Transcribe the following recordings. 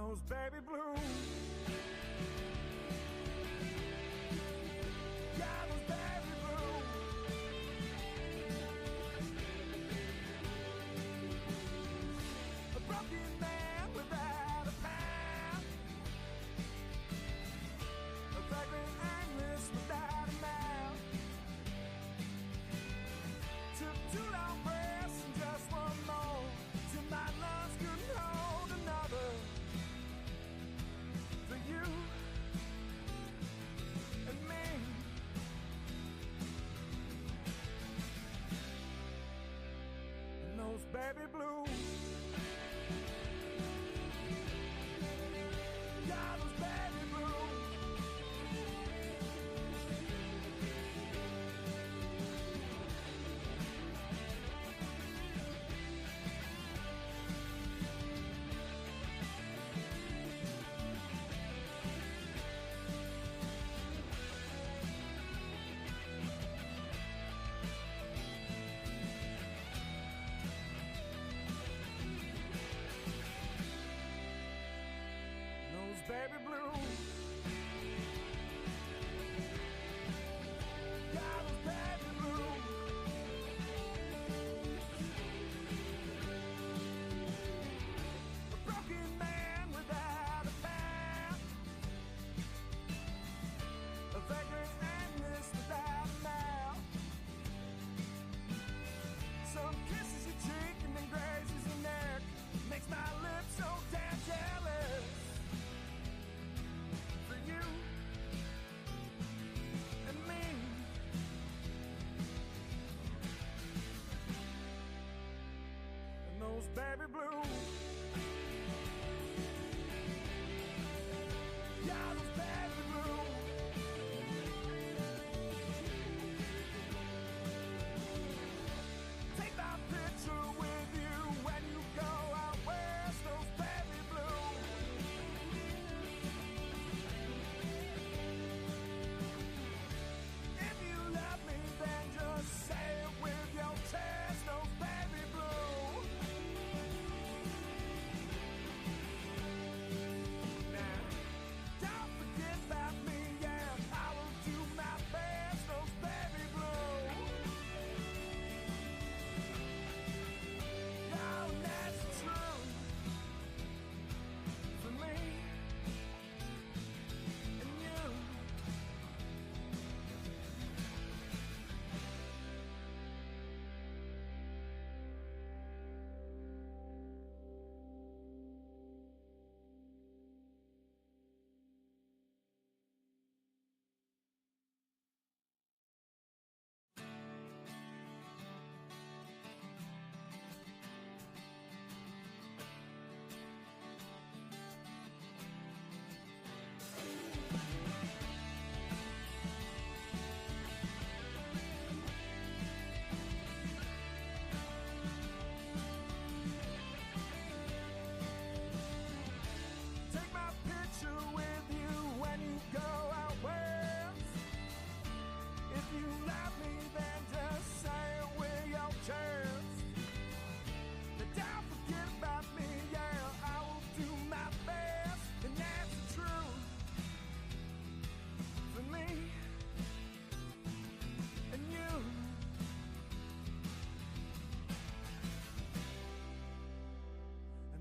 those baby blues. Yeah, those baby blues. A broken man without a path, a vagrant aimless without a mouth. Took 2 long breaths and just one more till my lungs couldn't hold another. For you and me, and those baby blues. Yeah, those baby blues. Baby blues. Yeah, those baby blues. A broken man without a path, a vagrant aimless without a mouth. Some kisses your cheek and then grazes your neck, makes my lips so damn jealous. For you and me, and those baby blues. Yeah, those baby blues. Take my picture with you when you go out west, those baby blues. Then just say it with your chest, those baby blues. Now, don't forget about me, yeah, I will do my best, those baby blues. Yeah, that's true for me and you.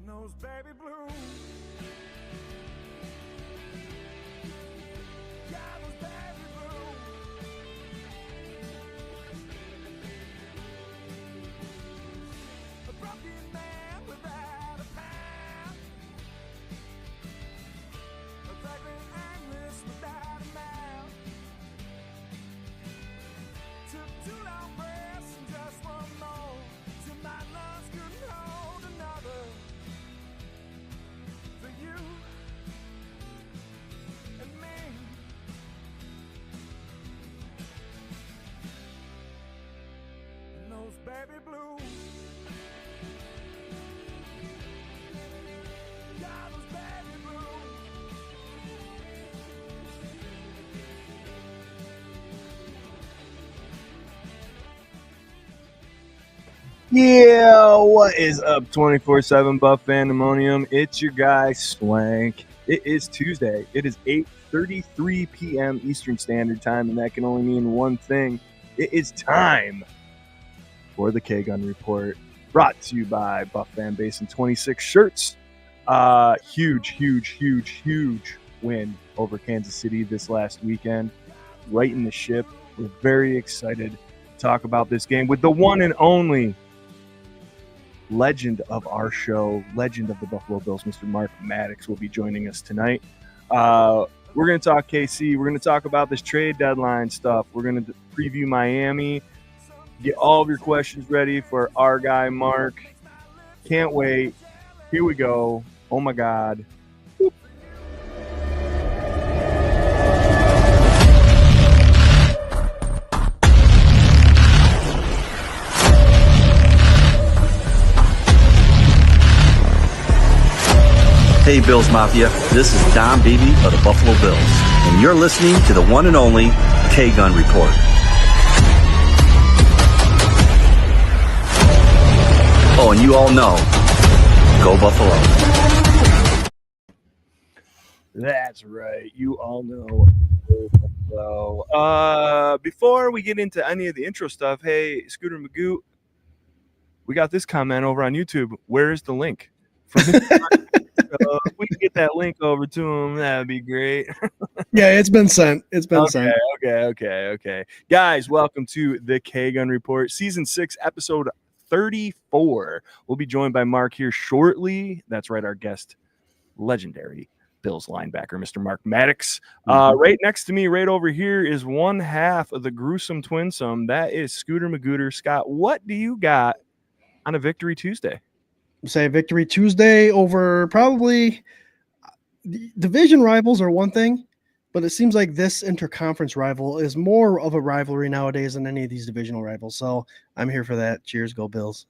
Those baby blues. Yeah, those baby blues. A broken man without a path, a vagrant aimless without a mouth. Took 2 long breaths and just one more till my lungs couldn't hold another. Yeah, what is up, 24/7 Buff Pandemonium? It's your guy Swank. It is Tuesday. It is 8:33 p.m. Eastern Standard Time, and that can only mean one thing. It is time for the K-Gun Report, brought to you by Buff Fan Basin 26 shirts. Huge win over Kansas City this last weekend. Right in the ship. We're very excited to talk about this game with the one and only legend of our show, legend of the Buffalo Bills, Mr. Mark Maddox will be joining us tonight. We're going to talk KC. We're going to talk about this trade deadline stuff. We're going to preview Miami. Get all of your questions ready for our guy, Mark. Can't wait. Here we go. Oh, my God. Hey Bills Mafia, this is Don Beebe of the Buffalo Bills, and you're listening to the one and only K-Gun Report. Oh, and you all know, go Buffalo. That's right. You all know. So, before we get into any of the intro stuff, hey, Scooter Magoo, we got this comment over on YouTube. Where is the link? So if we can get that link over to him, that'd be great. Yeah, it's been sent. It's been sent. Okay. Guys, welcome to the K-Gun Report, Season 6, Episode 34. We'll be joined by Mark here shortly. That's right, our guest, legendary Bills linebacker, Mr. Mark Maddox. Right next to me, right over here, is one half of the gruesome twinsome. That is Scooter Magooter. Scott, what do you got on a Victory Tuesday? Say Victory Tuesday over probably division rivals are one thing, but it seems like this interconference rival is more of a rivalry nowadays than any of these divisional rivals. So I'm here for that. Cheers, go Bills.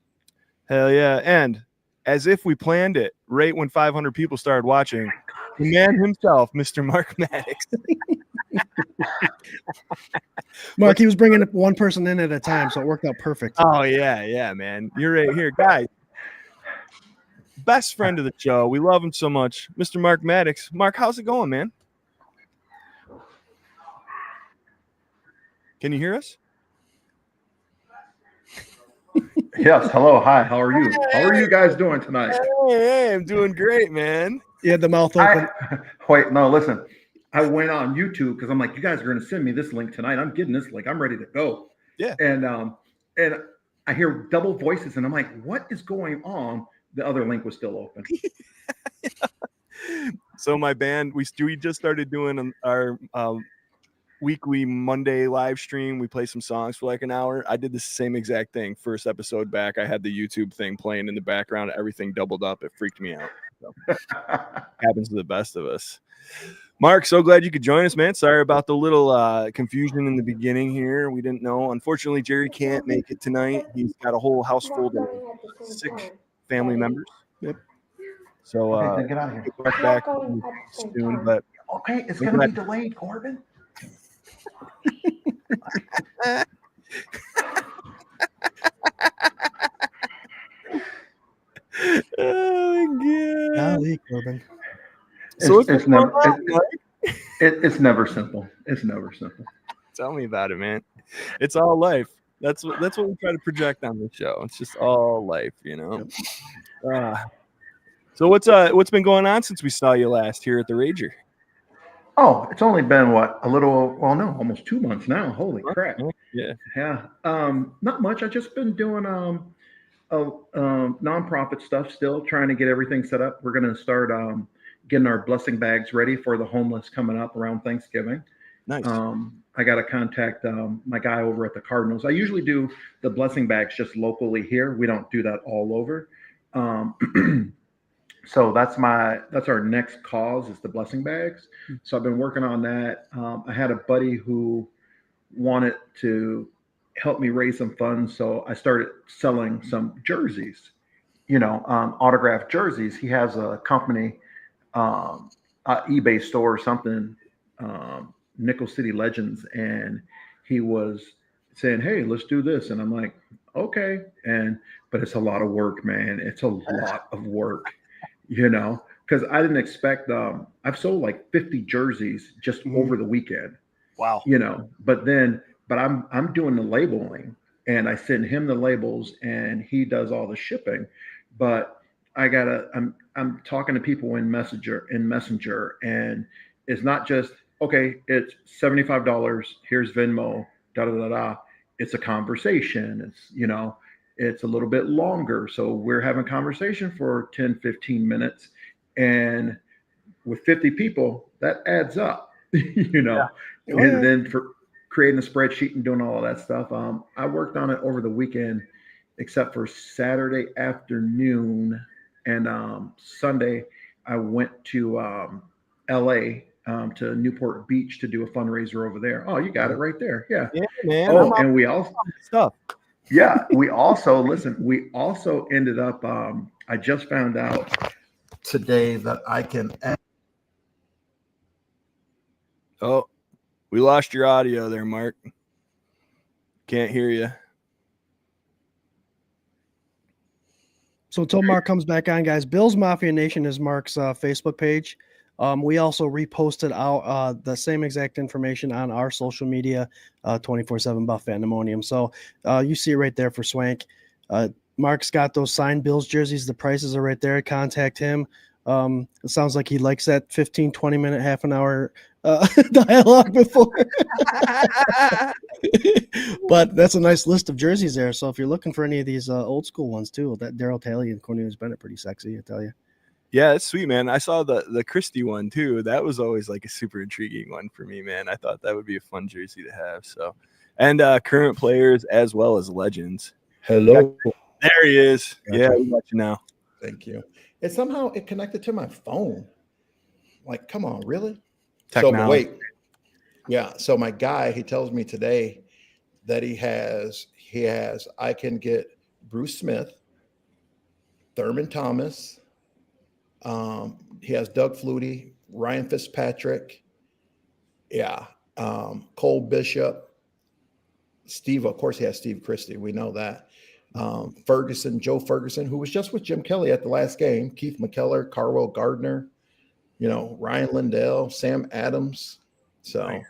Hell yeah. And as if we planned it, right when 500 people started watching, the man himself, Mr. Mark Maddox. Mark, he was bringing one person in at a time, so it worked out perfect. Oh, yeah, man. You're right here. Guys, best friend of the show. We love him so much. Mr. Mark Maddox. Mark, how's it going, man? Can you hear us? Yes. Hello. Hi. How are you? How are you guys doing tonight? Hey, I'm doing great, man. You had the mouth open. Wait, no, listen. I went on YouTube because I'm like, you guys are going to send me this link tonight. I'm getting this link. I'm ready to go. Yeah. And I hear double voices, and I'm like, what is going on? The other link was still open. So my band, we just started doing our weekly Monday live stream. We play some songs for like an hour. I did the same exact thing. First episode back, I had the YouTube thing playing in the background. Everything doubled up. It freaked me out. So, happens to the best of us. Mark, so glad you could join us, man. Sorry about the little confusion in the beginning here. We didn't know. Unfortunately, Jerry can't make it tonight. He's got a whole house full of sick family members. Yep. So Okay, then get out of here. Get back soon, but okay, it's going to be delayed, Corbin. Oh my God. Golly, Corbin. So it's never simple. It's never simple. Tell me about it, man. It's all life. That's what we try to project on the show. It's just all life, you know. So what's been going on since we saw you last here at the Rager? Oh, it's only been almost 2 months now. Holy crap! Yeah. Not much. I've just been doing nonprofit stuff. Still trying to get everything set up. We're going to start getting our blessing bags ready for the homeless coming up around Thanksgiving. Nice. I got to contact my guy over at the Cardinals. I usually do the blessing bags just locally here. We don't do that all over. So that's our next cause is the blessing bags. So I've been working on that. I had a buddy who wanted to help me raise some funds. So I started selling some jerseys, autographed jerseys. He has a company, eBay store or something, Nickel City Legends. And he was saying, hey, let's do this. And I'm like, okay. But but it's a lot of work, man. It's a lot of work, you know, because I didn't expect. I've sold like 50 jerseys just over the weekend. Wow. You know, but I'm doing the labeling, and I send him the labels, and he does all the shipping. But I'm talking to people in Messenger, and it's not just okay. It's $75. Here's Venmo. Da da da da. It's a conversation. It's, you know, it's a little bit longer. So we're having conversation for 10, 15 minutes, and with 50 people, that adds up. You know. Oh, And yeah. then for creating a spreadsheet and doing all of that stuff, I worked on it over the weekend, except for Saturday afternoon and Sunday. I went to LA, to Newport Beach to do a fundraiser over there. Oh, you got it right there. Yeah. Yeah, man. Oh, and we also stuff. yeah, we also we also ended up. I just found out today that I can. Oh, we lost your audio there, Mark. Can't hear you. So until Mark comes back on, guys, Bills Mafia Nation is Mark's Facebook page. We also reposted out the same exact information on our social media, 24/7 Buff Pandemonium. So you see it right there for Swank. Mark's got those signed Bills jerseys. The prices are right there. Contact him. It sounds like he likes that 15, 20 minute, half an hour dialogue before. But that's a nice list of jerseys there. So if you're looking for any of these old school ones too, that Darryl Talley and Cornelius Bennett, pretty sexy, I tell you. Yeah, it's sweet, man. I saw the Christie one too. That was always like a super intriguing one for me, man. I thought that would be a fun jersey to have. So, and current players as well as legends. Hello. There he is. Yeah, we got you now. Thank you. And somehow it connected to my phone. Like, come on, really? Technology. So wait. Yeah. So my guy, he tells me today that he has, I can get Bruce Smith, Thurman Thomas. He has Doug Flutie, Ryan Fitzpatrick. Yeah. Cole Bishop, Steve. Of course, he has Steve Christie. We know that. Ferguson, Joe Ferguson, who was just with Jim Kelly at the last game, Keith McKellar, Carwell Gardner, you know, Ryan Lindell, Sam Adams. So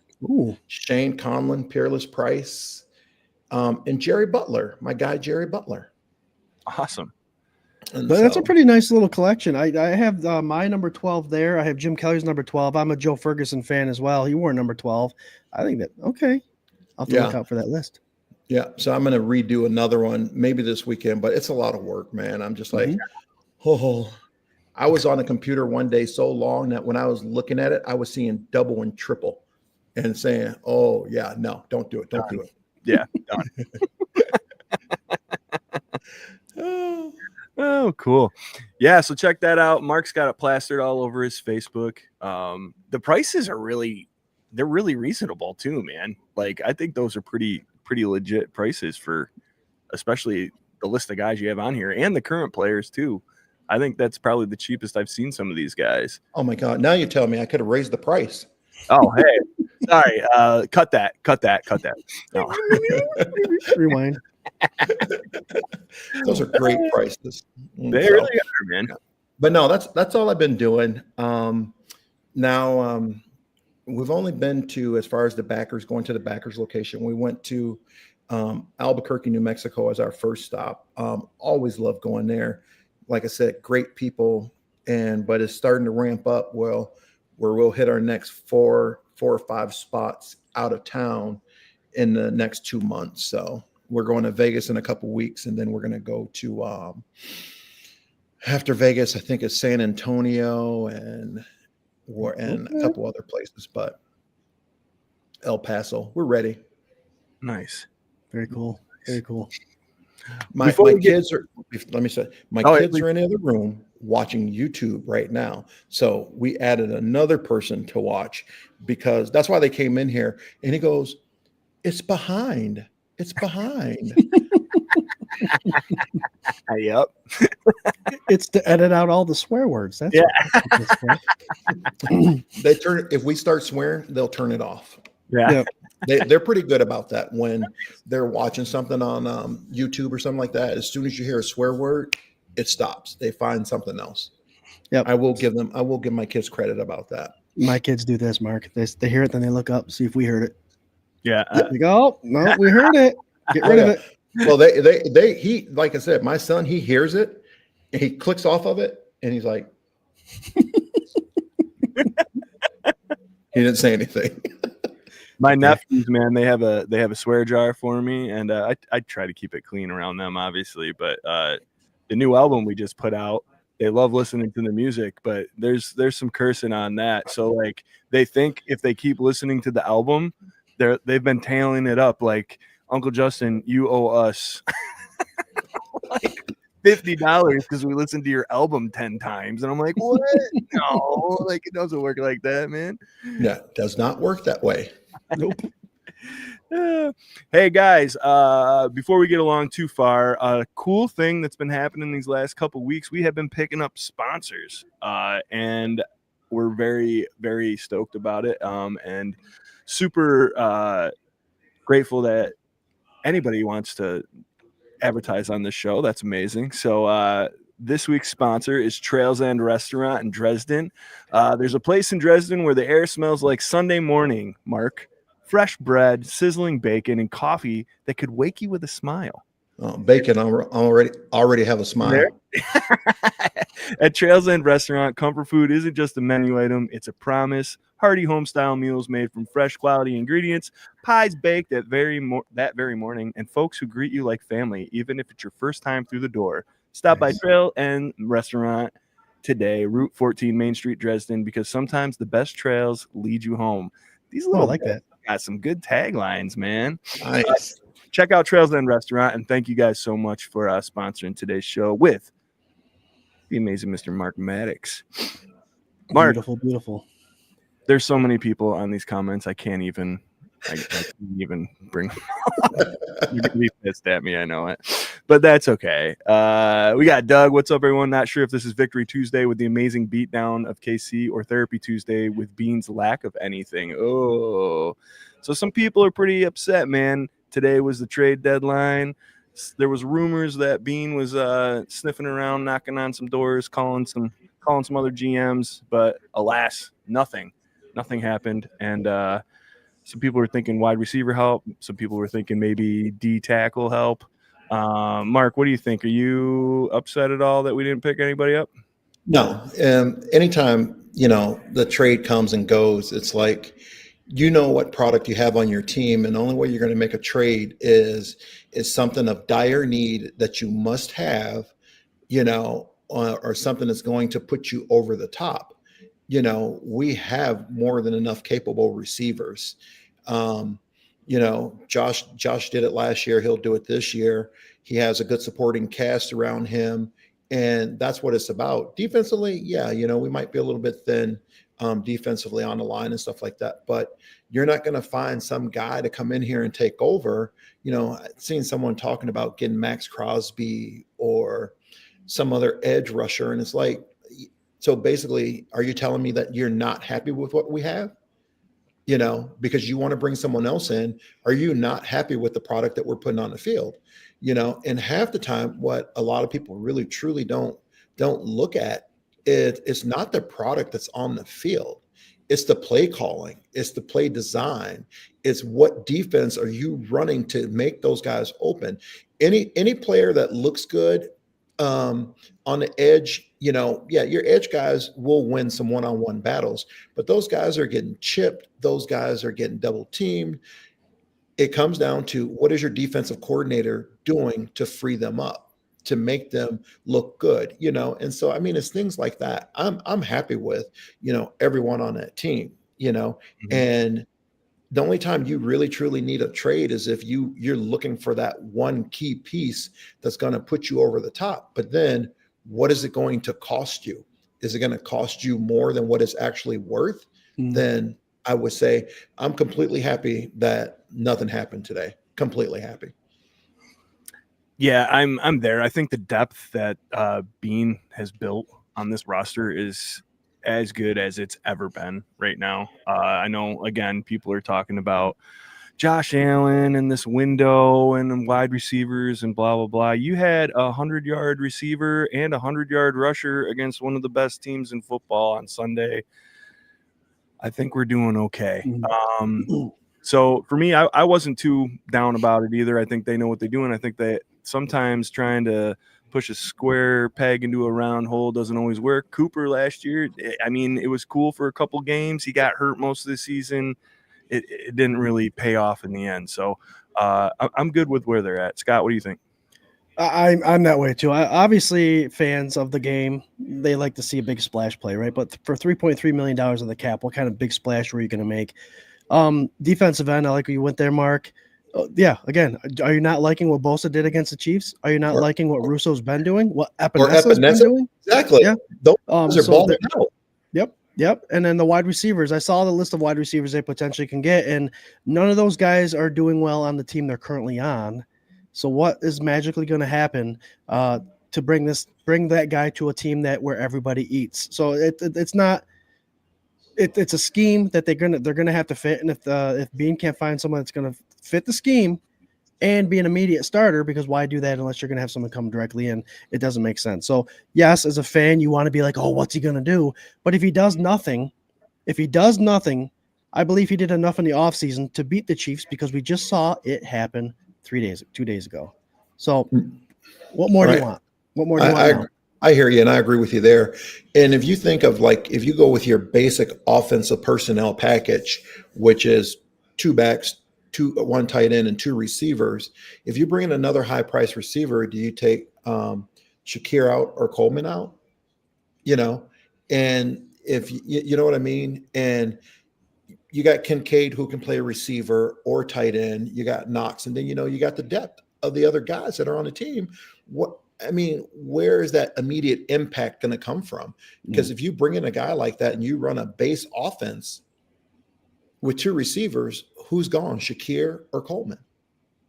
Shane Conlon, Peerless Price, and Jerry Butler, my guy, Jerry Butler. Awesome. And But that's a pretty nice little collection. I have my number 12 there. I have Jim Kelly's number 12. I'm a Joe Ferguson fan as well. He wore number 12. I think that, okay. I'll have to look out for that list. Yeah. So I'm going to redo another one maybe this weekend, but it's a lot of work, man. I'm just like, I was on the computer one day so long that when I was looking at it, I was seeing double and triple and saying, oh, yeah, no, don't do it. Don't do it. Yeah. Done. Oh, cool. Yeah. So check that out. Mark's got it plastered all over his Facebook. The prices are they're really reasonable too, man. Like, I think those are pretty legit prices for especially the list of guys you have on here and the current players too. I think that's probably the cheapest I've seen some of these guys. Oh my God. Now you tell me I could have raised the price. Oh, hey, sorry. Cut that. No. Rewind. Those are great prices. They really are, man. But no, that's all I've been doing. Now we've only been to, as far as the backers, going to the backers location. We went to Albuquerque, New Mexico as our first stop. Always love going there. Like I said, great people, but it's starting to ramp up. Well, where we'll hit our next four or five spots out of town in the next 2 months. So we're going to Vegas in a couple weeks, and then we're going to go to after Vegas, I think it's San Antonio and a couple other places, but El Paso. We're ready. Nice. Very cool. Very cool. My kids are. Let me say, my kids are in the other room watching YouTube right now. So we added another person to watch because that's why they came in here. And he goes, "It's behind. It's behind." Yep. It's to edit out all the swear words. That's They turn. If we start swearing, they'll turn it off. Yeah. Yep. They're pretty good about that when they're watching something on YouTube or something like that. As soon as you hear a swear word, it stops. They find something else. Yep. I will give my kids credit about that. My kids do this, Mark. They hear it, then they look up, see if we heard it. Yeah. They go, oh, no, we heard it. Get rid of it. Well, he like I said, my son, he hears it and he clicks off of it and he's like, he didn't say anything. My nephews, man, they have a swear jar for me, and I try to keep it clean around them, obviously. But the new album we just put out, they love listening to the music, but there's some cursing on that. So like they think if they keep listening to the album, they've been tailing it up like, Uncle Justin, you owe us like $50 because we listened to your album 10 times. And I'm like, what? No, like it doesn't work like that, man. Yeah, it does not work that way. Nope. Hey guys, before we get along too far, a cool thing that's been happening these last couple weeks, we have been picking up sponsors, and we're very, very stoked about it, and super grateful that anybody wants to advertise on this show. That's amazing. So this week's sponsor is Trails End Restaurant in Dresden. There's a place in Dresden where the air smells like Sunday morning, Mark. Fresh bread, sizzling bacon, and coffee that could wake you with a smile. Bacon, I already have a smile. At Trails End Restaurant, comfort food isn't just a menu item, it's a promise. Hearty home-style meals made from fresh quality ingredients, pies baked that very morning, and folks who greet you like family, even if it's your first time through the door. Stop by Trail End Restaurant today, Route 14, Main Street, Dresden, because sometimes the best trails lead you home. These little like that. Got some good taglines, man. Nice. Check out Trails End Restaurant, and thank you guys so much for sponsoring today's show with the amazing Mr. Mark Maddox. Mark, Beautiful. there's so many people on these comments. I can't even bring. You're gonna be pissed at me, I know it, but that's okay. We got Doug. What's up, everyone? Not sure if this is Victory Tuesday with the amazing beatdown of KC or Therapy Tuesday with Bean's lack of anything. Oh, so some people are pretty upset, man. Today was the trade deadline. There was rumors that Bean was sniffing around, knocking on some doors, calling some other GMs, but alas, nothing happened. And some people were thinking wide receiver help. Some people were thinking maybe D tackle help. Mark, what do you think? Are you upset at all that we didn't pick anybody up? No. Anytime, the trade comes and goes, it's like, what product you have on your team, and the only way you're going to make a trade is something of dire need that you must have, or something that's going to put you over the top. We have more than enough capable receivers. Josh did it last year. He'll do it this year. He has a good supporting cast around him, and that's what it's about. Defensively, yeah, we might be a little bit thin defensively on the line and stuff like that, but you're not going to find some guy to come in here and take over. I've seen someone talking about getting Max Crosby or some other edge rusher, and it's like, so basically, are you telling me that you're not happy with what we have? Because you want to bring someone else in. Are you not happy with the product that we're putting on the field? And half the time, what a lot of people really truly don't look at it's not the product that's on the field. It's the play calling. It's the play design. It's what defense are you running to make those guys open. Any player that looks good on the edge, your edge guys will win some one-on-one battles, but those guys are getting chipped. Those guys are getting double teamed. It comes down to what is your defensive coordinator doing to free them up, to make them look good, And so, it's things like that. I'm happy with, everyone on that team, Mm-hmm. And the only time you really truly need a trade is if you're looking for that one key piece that's going to put you over the top. But then what is it going to cost you? Is it going to cost you more than what it's actually worth? Mm-hmm. Then I would say I'm completely happy that nothing happened today. Completely happy. Yeah, I'm there. I think the depth that Bean has built on this roster is as good as it's ever been right now. I know, again, people are talking about Josh Allen and this window and wide receivers and blah, blah, blah. You had a 100-yard receiver and a 100-yard rusher against one of the best teams in football on Sunday. I think we're doing okay. So for me, I wasn't too down about it either. I think they know what they're doing. I think that sometimes trying to push a square peg into a round hole doesn't always work. Cooper last year, I mean, it was cool for a couple games. He got hurt most of the season. It didn't really pay off in the end. So I'm good with where they're at. Scott, what do you think? I'm that way too. Obviously, fans of the game, they like to see a big splash play, right? But for $3.3 million of the cap, what kind of big splash were you going to make? Defensive end, I like where you went there, Mark. Yeah, again, are you not liking what Bosa did against the Chiefs? Are you not liking what Russo's been doing? What Epenesa's been doing? Exactly. Yeah. Those are balling out. Yep. And then the wide receivers, I saw the list of wide receivers they potentially can get, and none of those guys are doing well on the team they're currently on. So what is magically going to happen to bring that guy to a team where everybody eats? So it's not. It's a scheme that they're gonna have to fit, and if Bean can't find someone that's gonna fit the scheme and be an immediate starter, because why do that unless you're gonna have someone come directly in? It doesn't make sense. So yes, as a fan, you want to be like, oh, what's he gonna do? But if he does nothing, I believe he did enough in the offseason to beat the Chiefs, because we just saw it happen 2 days ago. So what more do you want? What more do you want now? I hear you, and I agree with you there. And if you think of, like, if you go with your basic offensive personnel package, which is 2 backs, 1 tight end, and 2 receivers, if you bring in another high-priced receiver, do you take Shakir out or Coleman out? And if you know what I mean? And you got Kincaid, who can play a receiver or tight end. You got Knox, and then you got the depth of the other guys that are on the team. Where is that immediate impact going to come from? Because if you bring in a guy like that and you run a base offense with 2 receivers, who's gone, Shakir or Coleman?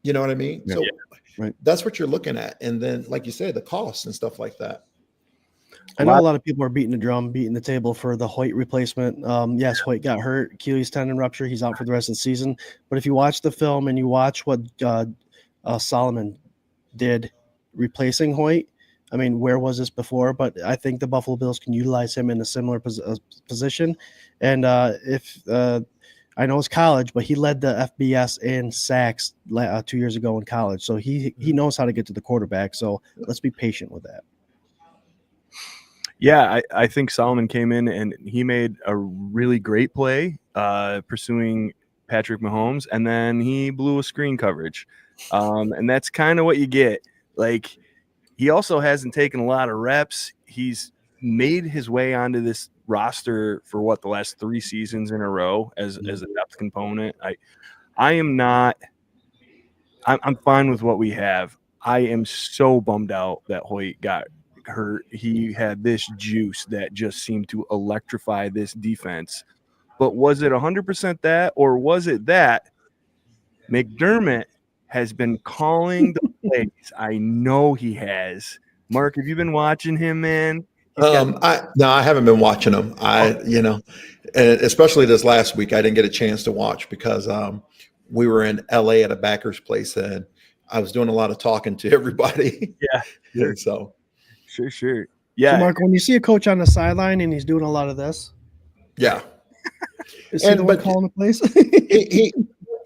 You know what I mean? Yeah. So Right. That's what you're looking at. And then, like you said, the costs and stuff like that. I know a lot of people are beating the table for the Hoyt replacement. Yes, Hoyt got hurt, Achilles tendon rupture. He's out for the rest of the season. But if you watch the film and you watch what Solomon did replacing Hoyt, I mean, where was this before? But I think the Buffalo Bills can utilize him in a similar position. And I know it's college, but he led the FBS in sacks 2 years ago in college. So he knows how to get to the quarterback. So let's be patient with that. Yeah, I think Solomon came in and he made a really great play pursuing Patrick Mahomes, and then he blew a screen coverage. And that's kind of what you get. Like, he also hasn't taken a lot of reps. He's made his way onto this roster for the last 3 seasons in a row as a depth component. I'm fine with what we have. I am so bummed out that Hoyt got hurt. He had this juice that just seemed to electrify this defense. But was it 100% that, or was it that McDermott has been calling the plays? I know he has. Mark, have you been watching him, man? I haven't been watching him. And especially this last week, I didn't get a chance to watch because we were in LA at a backer's place and I was doing a lot of talking to everybody. Yeah. So Sure. Yeah. So Mark, when you see a coach on the sideline and he's doing a lot of this, yeah. is he the one calling the plays?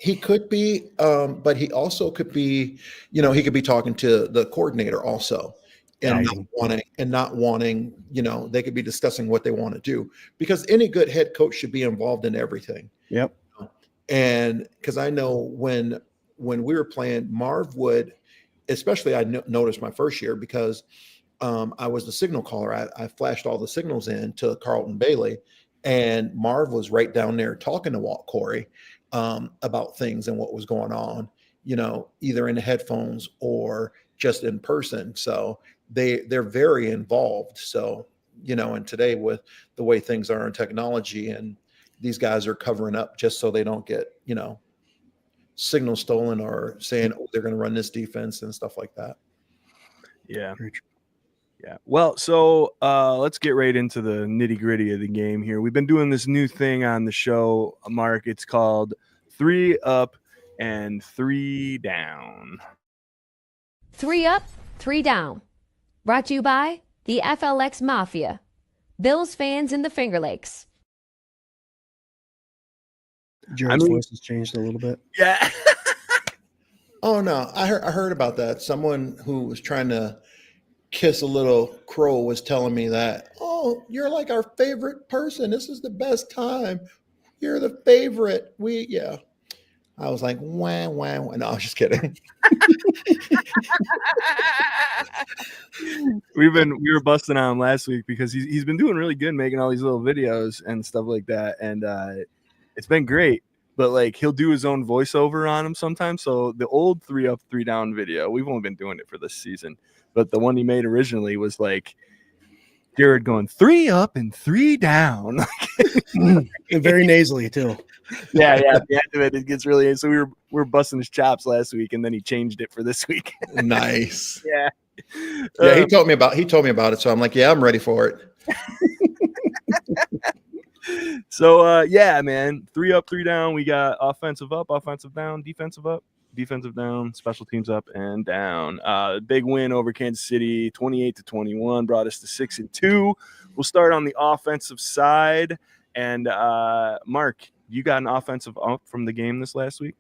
He could be, but he also could be, he could be talking to the coordinator also. And not wanting, they could be discussing what they want to do, because any good head coach should be involved in everything. Yep. And because I know when we were playing, Marv would, especially I noticed my first year, because I was the signal caller. I flashed all the signals in to Carlton Bailey, and Marv was right down there talking to Walt Corey about things and what was going on, either in the headphones or just in person. So they're very involved. So, and today with the way things are in technology, and these guys are covering up just so they don't get, signal stolen or saying, oh, they're going to run this defense and stuff like that. Yeah. Yeah. Well, so let's get right into the nitty-gritty of the game here. We've been doing this new thing on the show, Mark. It's called 3 Up and 3 down. 3 up, 3 down. Brought to you by the FLX Mafia. Bills fans in the Finger Lakes. Jared's voice has changed a little bit. Yeah. Oh no, I heard about that. Someone who was trying to kiss a little crow was telling me that, oh, you're like our favorite person. This is the best time. You're the favorite. I was like, wah, wah, wah. No, I was just kidding. We were busting on him last week because he's been doing really good making all these little videos and stuff like that. And it's been great. But like he'll do his own voiceover on him sometimes. So the old 3 up, 3 down video, we've only been doing it for this season. But the one he made originally was like Jared going 3 up and 3 down. And very nasally too. Yeah. At the end of it gets really. So we were busting his chops last week, and then he changed it for this week. Nice. Yeah. Yeah, he told me about it. So I'm like, yeah, I'm ready for it. So yeah, man, 3 up, 3 down. We got offensive up, offensive down, defensive up, defensive down, special teams up and down. Big win over Kansas City, 28-21, brought us to 6-2. We'll start on the offensive side. And Mark, you got an offensive up from the game this last week?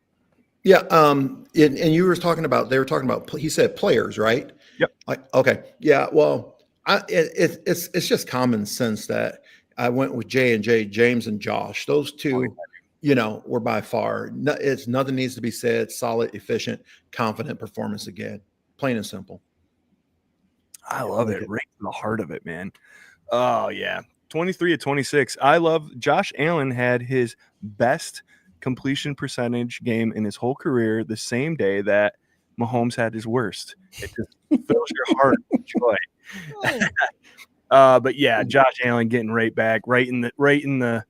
Yeah. And you were talking about, he said players, right? Yep. Like, okay. Yeah. Well, it's just common sense that I went with J&J, James and Josh. Those two, were by far, nothing needs to be said. Solid, efficient, confident performance again. Plain and simple. I love it. Right in the heart of it, man. Oh, yeah. 23-26. I love Josh Allen had his best completion percentage game in his whole career the same day that Mahomes had his worst. It just fills your heart with joy. But yeah, Josh Allen getting right back, right in the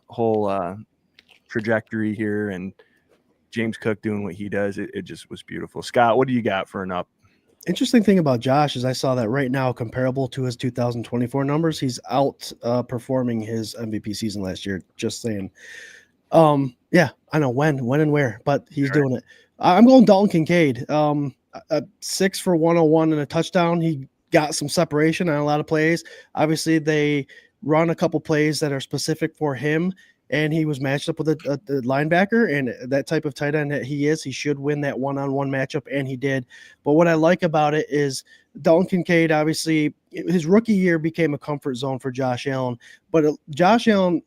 whole trajectory here, and James Cook doing what he does. It just was beautiful. Scott, what do you got for an up? Interesting thing about Josh is I saw that right now, comparable to his 2024 numbers, he's outperforming his MVP season last year. Just saying. Yeah, I know when and where, but he's doing it. I'm going Dalton Kincaid. 6 for 101 and a touchdown. He got some separation on a lot of plays. Obviously, they run a couple plays that are specific for him, and he was matched up with a linebacker, and that type of tight end that he is, he should win that one-on-one matchup, and he did. But what I like about it is Dalton Kincaid, obviously, his rookie year became a comfort zone for Josh Allen, but Josh Allen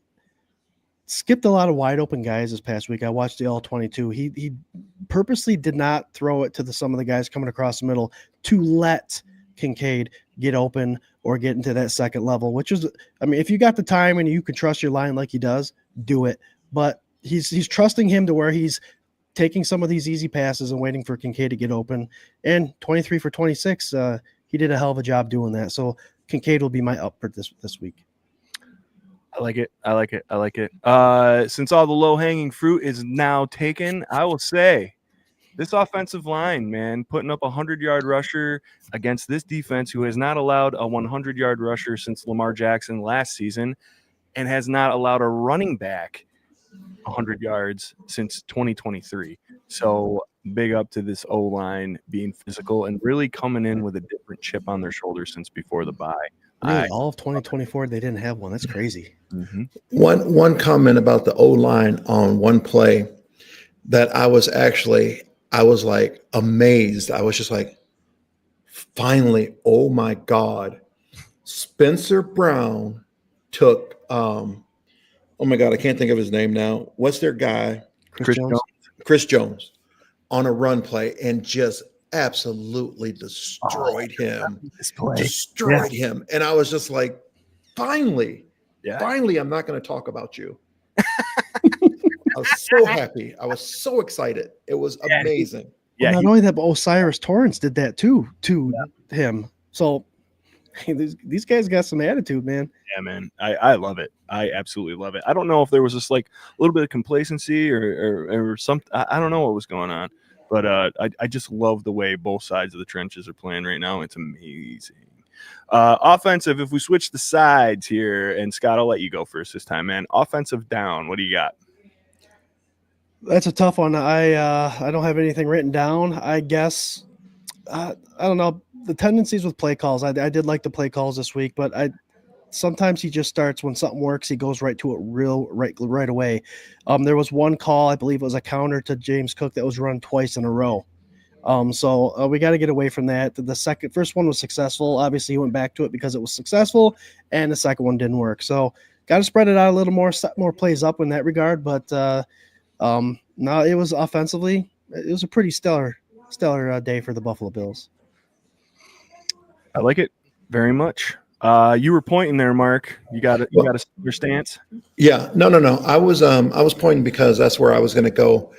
skipped a lot of wide open guys this past week. I watched the all-22. He purposely did not throw it to some of the guys coming across the middle to let Kincaid get open or get into that second level, which is, I mean, if you got the time and you can trust your line like he does, do it. But he's trusting him to where he's taking some of these easy passes and waiting for Kincaid to get open. And 23 for 26, he did a hell of a job doing that. So Kincaid will be my up for this week. I like it. Since all the low-hanging fruit is now taken, I will say this offensive line, man, putting up a 100-yard rusher against this defense who has not allowed a 100-yard rusher since Lamar Jackson last season and has not allowed a running back 100 yards since 2023. So big up to this O-line being physical and really coming in with a different chip on their shoulder since before the bye. Really, all of 2024, they didn't have one. That's crazy. Mm-hmm. One comment about the O-line on one play that I was like amazed. I was just like, finally, oh my God. Spencer Brown took, oh my God, I can't think of his name now. What's their guy? Chris Jones on a run play and just absolutely destroyed him. And I was just like, finally, I'm not going to talk about you. I was so happy. I was so excited. It was amazing. Yeah. Well, not only that, but Osiris Torrance did that too to him. So these guys got some attitude, man. Yeah, man. I love it. I absolutely love it. I don't know if there was just like a little bit of complacency or something. I don't know what was going on, but I just love the way both sides of the trenches are playing right now. It's amazing. Offensive, if we switch the sides here, and Scott, I'll let you go first this time, man. Offensive down, what do you got? That's a tough one. I don't have anything written down. I guess I don't know the tendencies with play calls. I did like the play calls this week, but sometimes he just starts when something works, he goes right to it right away. There was one call, I believe it was a counter to James Cook that was run twice in a row. So we got to get away from that. The first one was successful. Obviously, he went back to it because it was successful, and the second one didn't work. So got to spread it out a little more, set more plays up in that regard. But no, it was offensively, it was a pretty stellar day for the Buffalo Bills. I like it very much. You were pointing there, Mark. You got your stance. Yeah, no. I was pointing because that's where I was going to go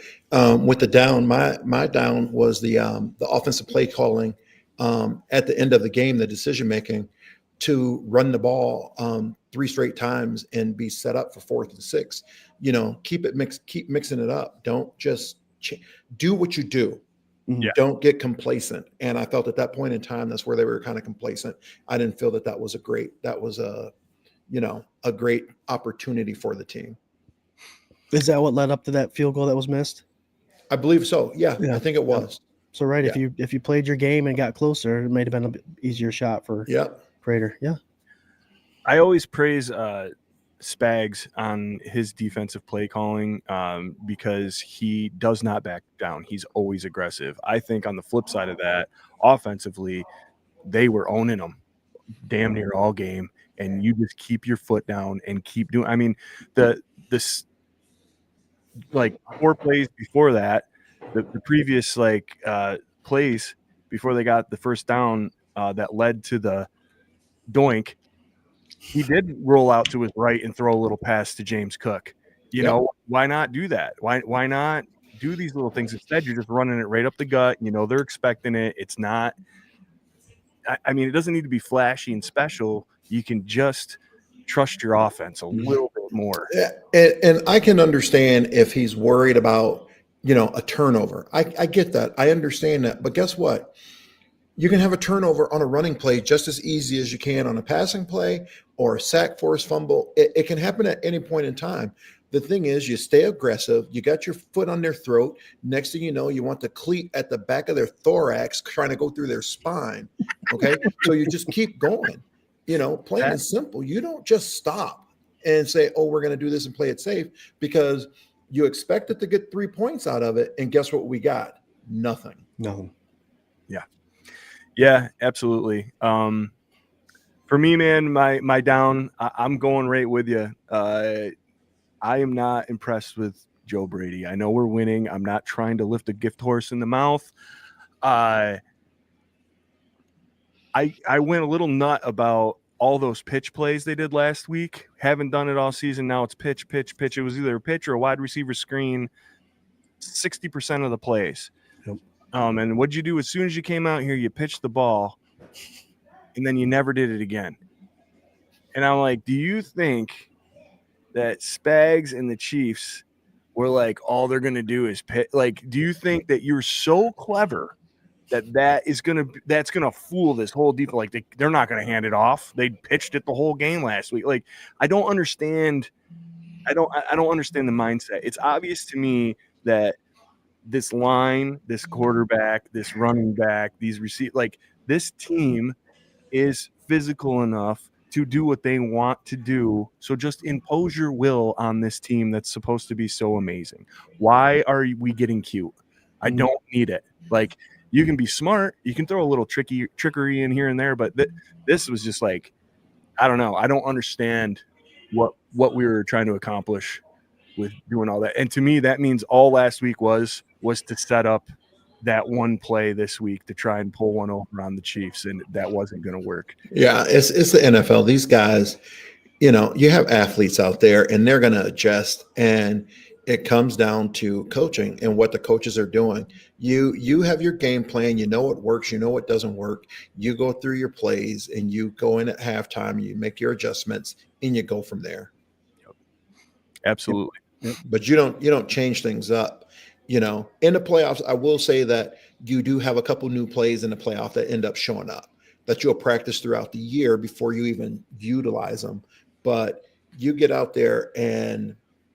with the down. My down was the offensive play calling at the end of the game, the decision making to run the ball 3 straight times and be set up for 4th and 6. Keep mixing it up. Don't just do what you do. Yeah. Don't get complacent. And I felt at that point in time, that's where they were kind of complacent. I didn't feel that was a great opportunity for the team. Is that what led up to that field goal that was missed? I believe so. Yeah. I think it was. So if you played your game and got closer, it might have been a bit easier shot for Prater. Yeah. I always praise Spags on his defensive play calling because he does not back down. He's always aggressive. I think on the flip side of that, offensively, they were owning them damn near all game, and you just keep your foot down and keep doing. I mean, this like 4 plays before that, the previous plays before they got the first down that led to the doink. He did roll out to his right and throw a little pass to James Cook. You know, why not do that? Why not do these little things? Instead, you're just running it right up the gut. They're expecting it. It's not – I mean, it doesn't need to be flashy and special. You can just trust your offense a little bit more. Yeah, and I can understand if he's worried about, a turnover. I get that. I understand that. But guess what? You can have a turnover on a running play just as easy as you can on a passing play or a sack, forced fumble. It can happen at any point in time. The thing is, you stay aggressive. You got your foot on their throat. Next thing you know, you want the cleat at the back of their thorax trying to go through their spine. Okay? So you just keep going. Plain and simple. You don't just stop and say, oh, we're going to do this and play it safe, because you expected to get 3 points out of it. And guess what we got? Nothing. Yeah, absolutely. For me, man, my down, I'm going right with you. I am not impressed with Joe Brady. I know we're winning. I'm not trying to lift a gift horse in the mouth. I went a little nut about all those pitch plays they did last week. Haven't done it all season. Now it's pitch. It was either a pitch or a wide receiver screen 60% of the plays. Yep. And what'd you do as soon as you came out here? You pitched the ball, and then you never did it again. And I'm like, do you think that Spags and the Chiefs were like, all they're going to do is pitch? Like, do you think that you're so clever that's going to fool this whole defense? Like, they're not going to hand it off. They pitched it the whole game last week. Like, I don't understand. I don't understand the mindset. It's obvious to me that this line, this quarterback, this running back, these this team is physical enough to do what they want to do. So just impose your will on this team that's supposed to be so amazing. Why are we getting cute? I don't need it. Like, you can be smart. You can throw a little trickery in here and there, but this was just like, I don't know. I don't understand what we were trying to accomplish with doing all that. And to me, that means all last week was to set up that one play this week to try and pull one over on the Chiefs, and that wasn't going to work. Yeah, it's the NFL. These guys, you have athletes out there, and they're going to adjust, and it comes down to coaching and what the coaches are doing. You have your game plan. You know what works. You know what doesn't work. You go through your plays, and you go in at halftime. You make your adjustments, and you go from there. Yep. Absolutely. But you don't change things up. In the playoffs, I will say that you do have a couple new plays in the playoff that end up showing up that you'll practice throughout the year before you even utilize them. But you get out there and,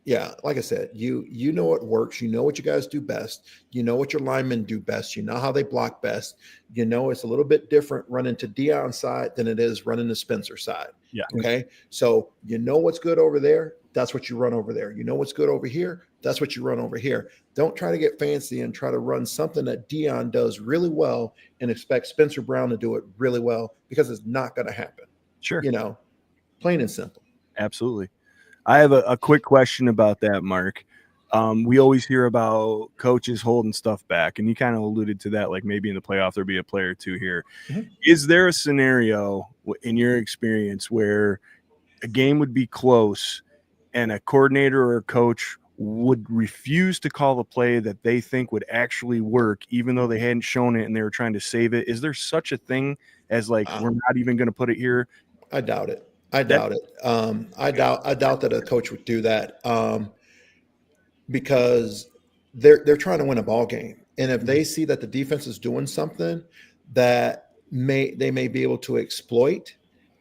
Yeah, like I said, you know what works. You know what you guys do best. You know what your linemen do best. You know how they block best. You know it's a little bit different running to Dion's side than it is running to Spencer's side. Yeah. Okay. So you know what's good over there. That's what you run over there. You know what's good over here. That's what you run over here. Don't try to get fancy and try to run something that Dion does really well and expect Spencer Brown to do it really well, because it's not going to happen. Sure. You know, plain and simple. Absolutely. I have a quick question about that, Mark. We always hear about coaches holding stuff back, and you kind of alluded to that, like maybe in the playoff there'll be a player or two here. Mhm. Is there a scenario in your experience where a game would be close and a coordinator or a coach would refuse to call a play that they think would actually work, even though they hadn't shown it and they were trying to save it? Is there such a thing as like, we're not even going to put it here? I doubt it. I doubt it. I doubt that a coach would do that, because they're trying to win a ball game, and if they see that the defense is doing something that they may be able to exploit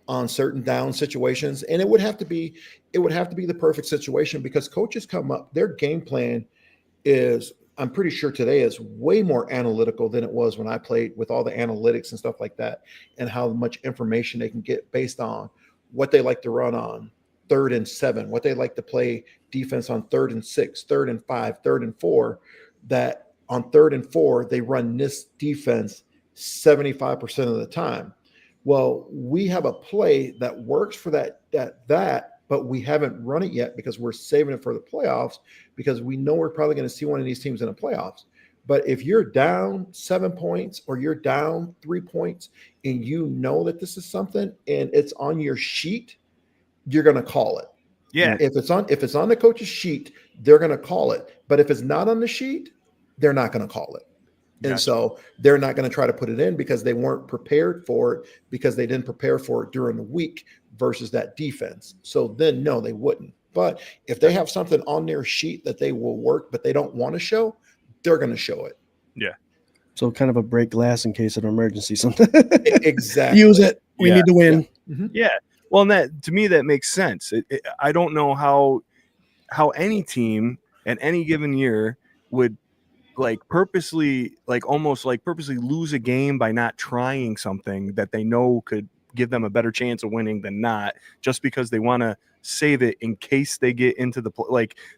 on certain down situations, and it would have to be the perfect situation, because coaches come up, their game plan is, I'm pretty sure today, is way more analytical than it was when I played, with all the analytics and stuff like that, and how much information they can get based on what they like to run on 3rd and 7, what they like to play defense on 3rd and 6, 3rd and 5, 3rd and 4, that on 3rd and 4, they run this defense 75% of the time. Well, we have a play that works for that, but we haven't run it yet because we're saving it for the playoffs, because we know we're probably going to see one of these teams in the playoffs. But if you're down 7 points or you're down 3 points and you know that this is something and it's on your sheet, you're going to call it. Yeah. If it's on the coach's sheet, they're going to call it. But if it's not on the sheet, they're not going to call it. And Gotcha. so they're not going to try to put it in because they weren't prepared for it, because they didn't prepare for it during the week versus that defense. So then, no, they wouldn't. But if they have something on their sheet that they will work, but they don't want to show, they're going to show it. Yeah. So kind of a break glass in case of an emergency. Something. Exactly. Use it. We Yeah. need to win. Yeah. Well, and that, to me, that makes sense. I don't know how any team at any given year would purposely lose a game by not trying something that they know could give them a better chance of winning than not, just because they want to save it in case they get into the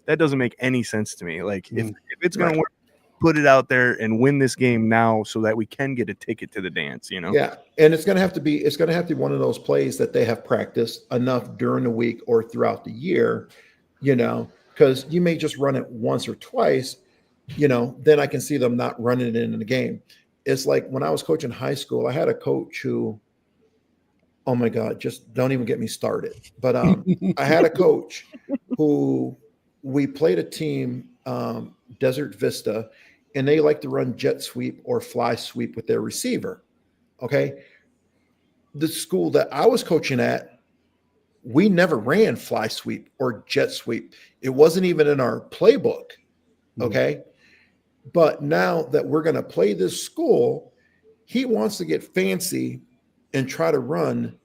that doesn't make any sense to me. If it's going to work, put it out there and win this game now so that we can get a ticket to the dance, Yeah. And it's going to have to be one of those plays that they have practiced enough during the week or throughout the year, because you may just run it once or twice, then I can see them not running it in the game. It's like when I was coaching high school, I had a coach who, oh my God, just don't even get me started. But I had a coach who, we played a team, Desert Vista, and they like to run jet sweep or fly sweep with their receiver. Okay. The school that I was coaching at, we never ran fly sweep or jet sweep. It wasn't even in our playbook. Okay. But now that we're going to play this school, he wants to get fancy and try to run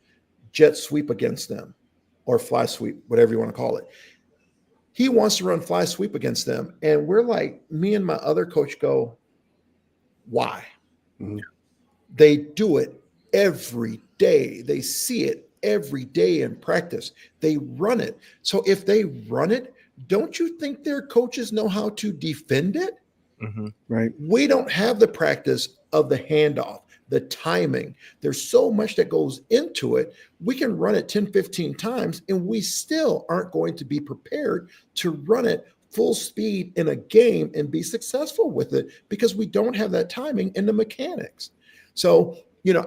jet sweep against them, or fly sweep, whatever you want to call it. He wants to run fly sweep against them. And we're like, me and my other coach go, why? They do it every day. They see it every day in practice. They run it. So if they run it, don't you think their coaches know how to defend it? Right. We don't have the practice of the handoff, the timing. There's so much that goes into it. We can run it 10, 15 times, and we still aren't going to be prepared to run it full speed in a game and be successful with it, because we don't have that timing and the mechanics. So,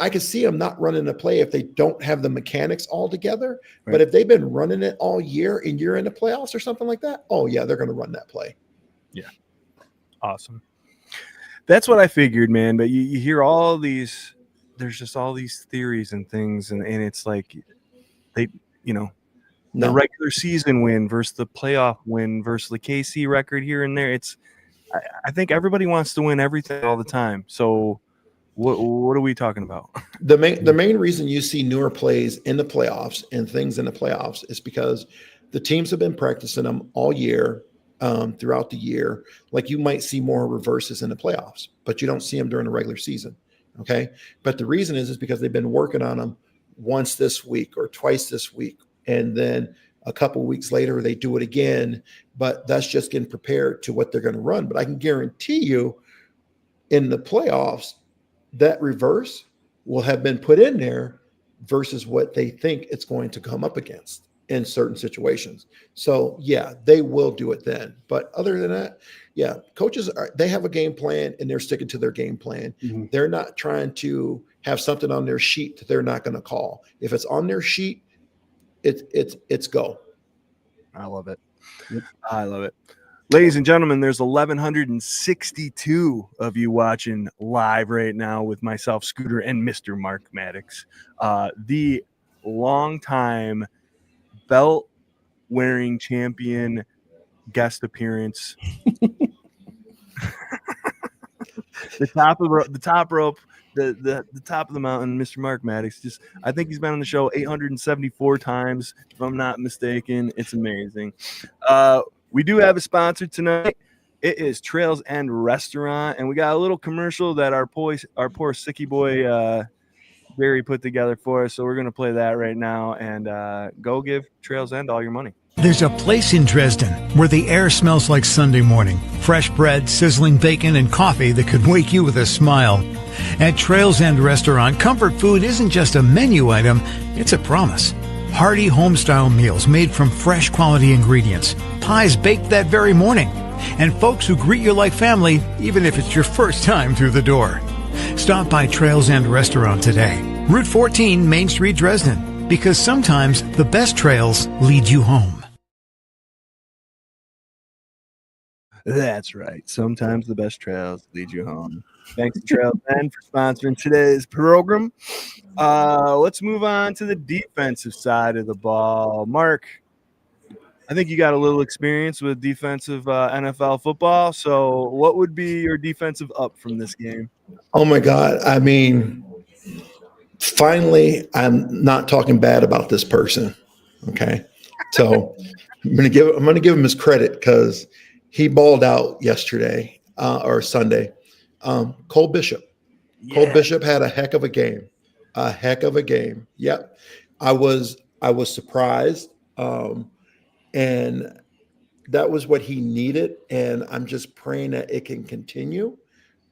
I can see them not running a play if they don't have the mechanics all together. Right. But if they've been running it all year and you're in the playoffs or something like that, oh yeah, they're going to run that play. Yeah. Awesome. That's what I figured, man. But you hear all these, there's just all these theories and things, and it's like the regular season win versus the playoff win versus the KC record here and there. I think everybody wants to win everything all the time. So what are we talking about? The main reason you see newer plays in the playoffs and things in the playoffs is because the teams have been practicing them all year, throughout the year. Like you might see more reverses in the playoffs, but you don't see them during the regular season. Okay. But the reason is because they've been working on them once this week or twice this week. And then a couple of weeks later, they do it again, but that's just getting prepared to what they're going to run. But I can guarantee you in the playoffs, that reverse will have been put in there versus what they think it's going to come up against in certain situations. So yeah, they will do it then. But other than that, yeah, coaches they have a game plan and they're sticking to their game plan. Mm-hmm. They're not trying to have something on their sheet that they're not going to call. If it's on their sheet, it's go. I love it. Yep. I love it. Ladies and gentlemen, there's 1,162 of you watching live right now with myself, Scooter, and Mr. Mark Maddox, the longtime belt-wearing champion guest appearance. the top rope, the top of the mountain, Mr. Mark Maddox. I think he's been on the show 874 times, if I'm not mistaken. It's amazing. We do have a sponsor tonight. It is Trails End Restaurant, and we got a little commercial that our poor sicky boy Barry put together for us. So we're gonna play that right now, and go give Trails End all your money. There's a place in Dresden where the air smells like Sunday morning. Fresh bread, sizzling bacon, and coffee that could wake you with a smile. At Trails End Restaurant, comfort food isn't just a menu item, it's a promise. Hearty home-style meals made from fresh quality ingredients. Pies baked that very morning. And folks who greet you like family, even if it's your first time through the door. Stop by Trails End Restaurant today. Route 14, Main Street, Dresden. Because sometimes the best trails lead you home. That's right. Sometimes the best trails lead you home. Thanks to Trails End for sponsoring today's program. Let's move on to the defensive side of the ball. Mark, I think you got a little experience with defensive NFL football. So what would be your defensive up from this game? Oh my God. I mean, finally, I'm not talking bad about this person. Okay. So I'm going to give him his credit because he balled out yesterday or Sunday. Cole Bishop. Yeah. Cole Bishop had a heck of a game. A heck of a game. Yep. I was surprised. And that was what he needed. And I'm just praying that it can continue.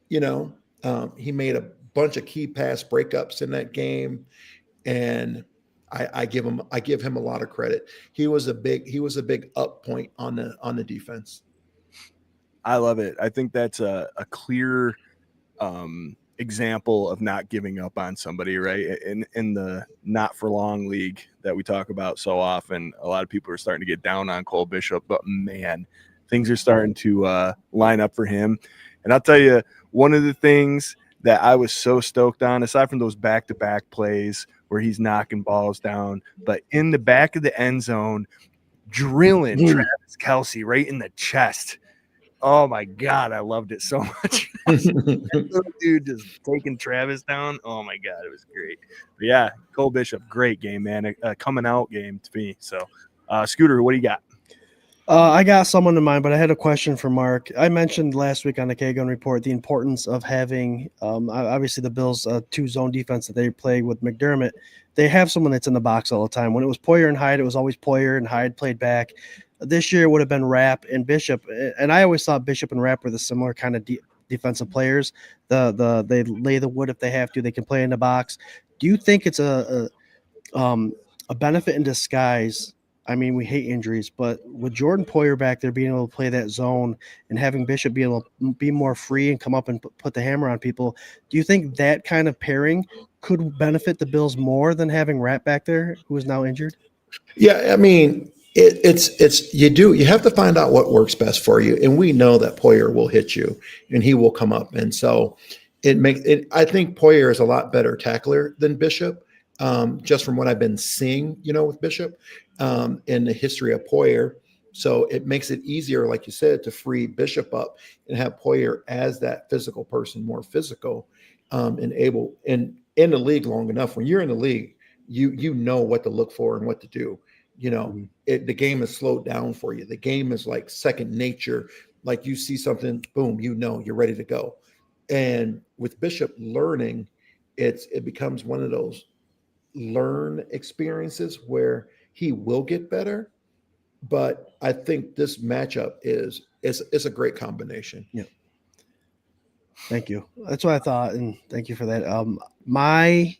You know, he made a bunch of key pass breakups in that game. And I give him a lot of credit. He was a big up point on the defense. I love it. I think that's a clear example of not giving up on somebody, right? In the not for long league that we talk about so often, a lot of people are starting to get down on Cole Bishop, but man, things are starting to line up for him. And I'll tell you, one of the things that I was so stoked on, aside from those back-to-back plays where he's knocking balls down, but in the back of the end zone, drilling Travis Kelce right in the chest. Oh my God, I loved it so much. That little dude just taking Travis down. Oh my God, it was great. But yeah, Cole Bishop, great game, man. A coming out game to me. So, Scooter, what do you got? I got someone in mind, but I had a question for Mark. I mentioned last week on the K-Gun Report the importance of having, obviously, the Bills' two-zone defense that they play with McDermott. They have someone that's in the box all the time. When it was Poyer and Hyde, it was always Poyer, and Hyde played back. This year it would have been Rapp and Bishop, and I always thought Bishop and Rapp were the similar kind of defensive players. They lay the wood if they have to. They can play in the box. Do you think it's a benefit in disguise? I mean, we hate injuries, but with Jordan Poyer back there being able to play that zone and having Bishop be able to be more free and come up and put the hammer on people, do you think that kind of pairing could benefit the Bills more than having Rapp back there, who is now injured? Yeah, I mean, you have to find out what works best for you. And we know that Poyer will hit you and he will come up. And so I think Poyer is a lot better tackler than Bishop. Just from what I've been seeing, with Bishop, in the history of Poyer. So it makes it easier, like you said, to free Bishop up and have Poyer as that physical person, more physical, and able in the league long enough. When you're in the league, you know what to look for and what to do. the game is slowed down for you. The game is like second nature. Like you see something, boom, you're ready to go. And with Bishop learning, it becomes one of those learn experiences where he will get better. But I think this matchup is a great combination. Yeah. Thank you. That's what I thought, and thank you for that. My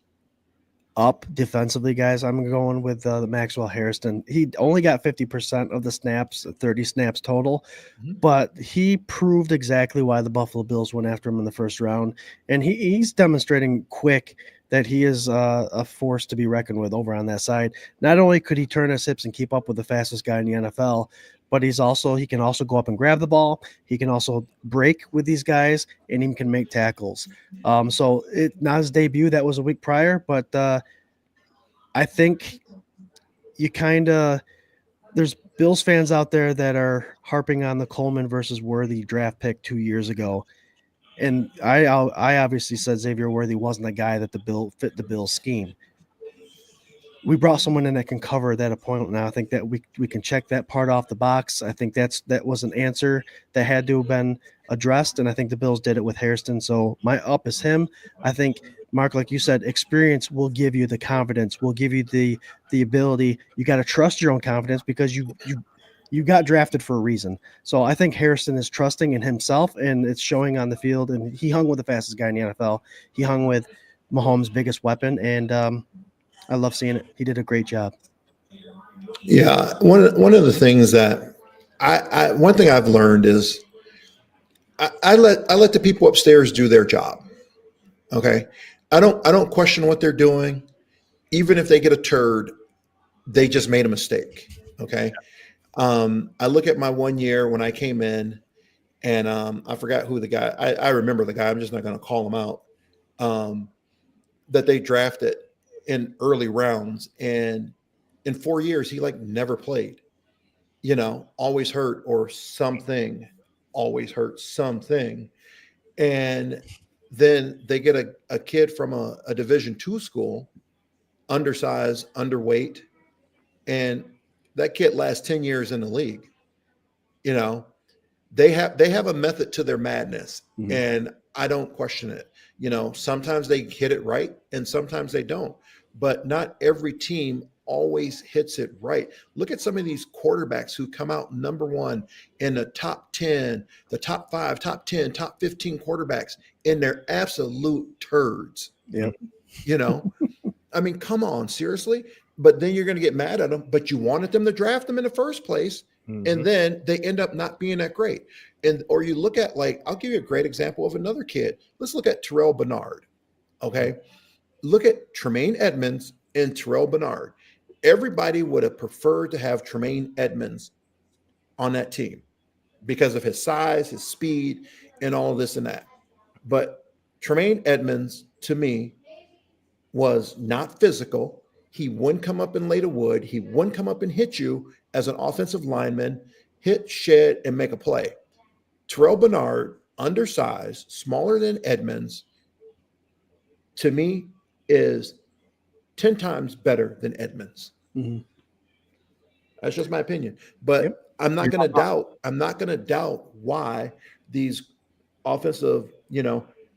up defensively, guys, I'm going with the Maxwell Harrison. He only got 50% of the snaps, 30 snaps total, but he proved exactly why the Buffalo Bills went after him in the first round, and he's demonstrating quick that he is a force to be reckoned with over on that side. Not only could he turn his hips and keep up with the fastest guy in the NFL, but he can also go up and grab the ball. He can also break with these guys, and he can make tackles. So not his debut, that was a week prior, but I think there's Bills fans out there that are harping on the Coleman versus Worthy draft pick 2 years ago. And I obviously said Xavier Worthy wasn't the guy that fit the Bills scheme. We brought someone in that can cover that opponent now. I think that we can check that part off the box. I think that was an answer that had to have been addressed, and I think the Bills did it with Hairston. So my up is him. I think, Mark, like you said, experience will give you the confidence, will give you the ability. You got to trust your own confidence because you got drafted for a reason. So I think Harrison is trusting in himself, and it's showing on the field. And he hung with the fastest guy in the NFL. He hung with Mahomes' biggest weapon, and I love seeing it. He did a great job. Yeah, one of the things that one thing I've learned is I let the people upstairs do their job. Okay, I don't question what they're doing, even if they get a turd. They just made a mistake. Okay. I look at my 1 year when I came in, and I forgot who the guy. I remember the guy. I'm just not going to call him out. That they drafted in early rounds, and in 4 years he like never played. Always hurt or something. Always hurt something, and then they get a kid from a Division II school, undersized, underweight, and that kid lasts 10 years in the league. They have a method to their madness, and I don't question it. Sometimes they hit it right and sometimes they don't, but not every team always hits it right. Look at some of these quarterbacks who come out number one in the top 10, the top 5, top 10, top 15 quarterbacks, and they're absolute turds. Yeah. I mean, come on, seriously. But then you're going to get mad at them, but you wanted them to draft them in the first place. And then they end up not being that great. Or you look at, I'll give you a great example of another kid. Let's look at Terrell Bernard. Okay. Look at Tremaine Edmonds and Terrell Bernard. Everybody would have preferred to have Tremaine Edmonds on that team because of his size, his speed, and all of this and that. But Tremaine Edmonds, to me, was not physical. He wouldn't come up and lay the wood. He wouldn't come up and hit you as an offensive lineman, hit, shed, and make a play. Terrell Bernard, undersized, smaller than Edmonds, to me is 10 times better than Edmonds. That's just my opinion. But I'm not going to doubt why these offensive,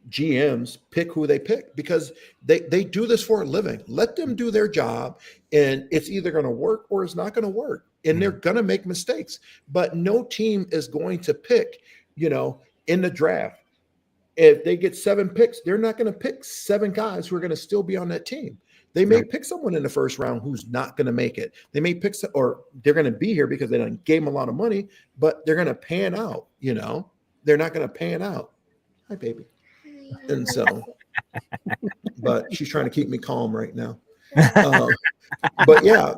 GMs pick who they pick, because they do this for a living. Let them do their job, and it's either going to work or it's not going to work. And they're going to make mistakes, but no team is going to pick, in the draft. If they get 7 picks, they're not going to pick 7 guys who are going to still be on that team. They may pick someone in the first round who's not going to make it. They may pick or they're going to be here because they done gave them a lot of money, but they're going to pan out. They're not going to pan out. Hi, baby. And so, but she's trying to keep me calm right now. But yeah,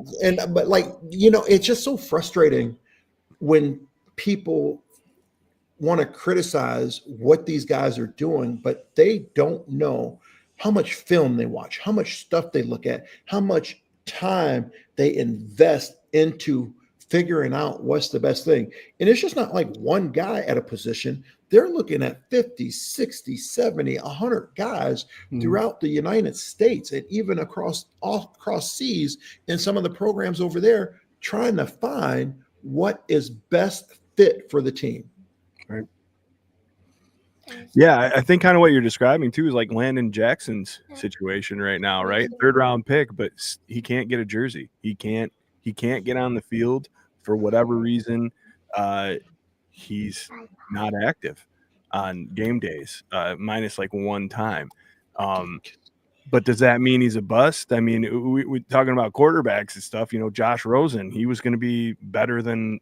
but it's just so frustrating when people want to criticize what these guys are doing, but they don't know how much film they watch, how much stuff they look at, how much time they invest into figuring out what's the best thing. And it's just not like one guy at a position. They're looking at 50, 60, 70, 100 guys throughout the United States and even across seas in some of the programs over there trying to find what is best fit for the team. Right. Yeah, I think kind of what you're describing too is like Landon Jackson's situation right now, right? 3rd round pick, but he can't get a jersey. He can't get on the field for whatever reason. He's not active on game days, minus like one time. But does that mean he's a bust? I mean, we're talking about quarterbacks and stuff. Josh Rosen, he was going to be better than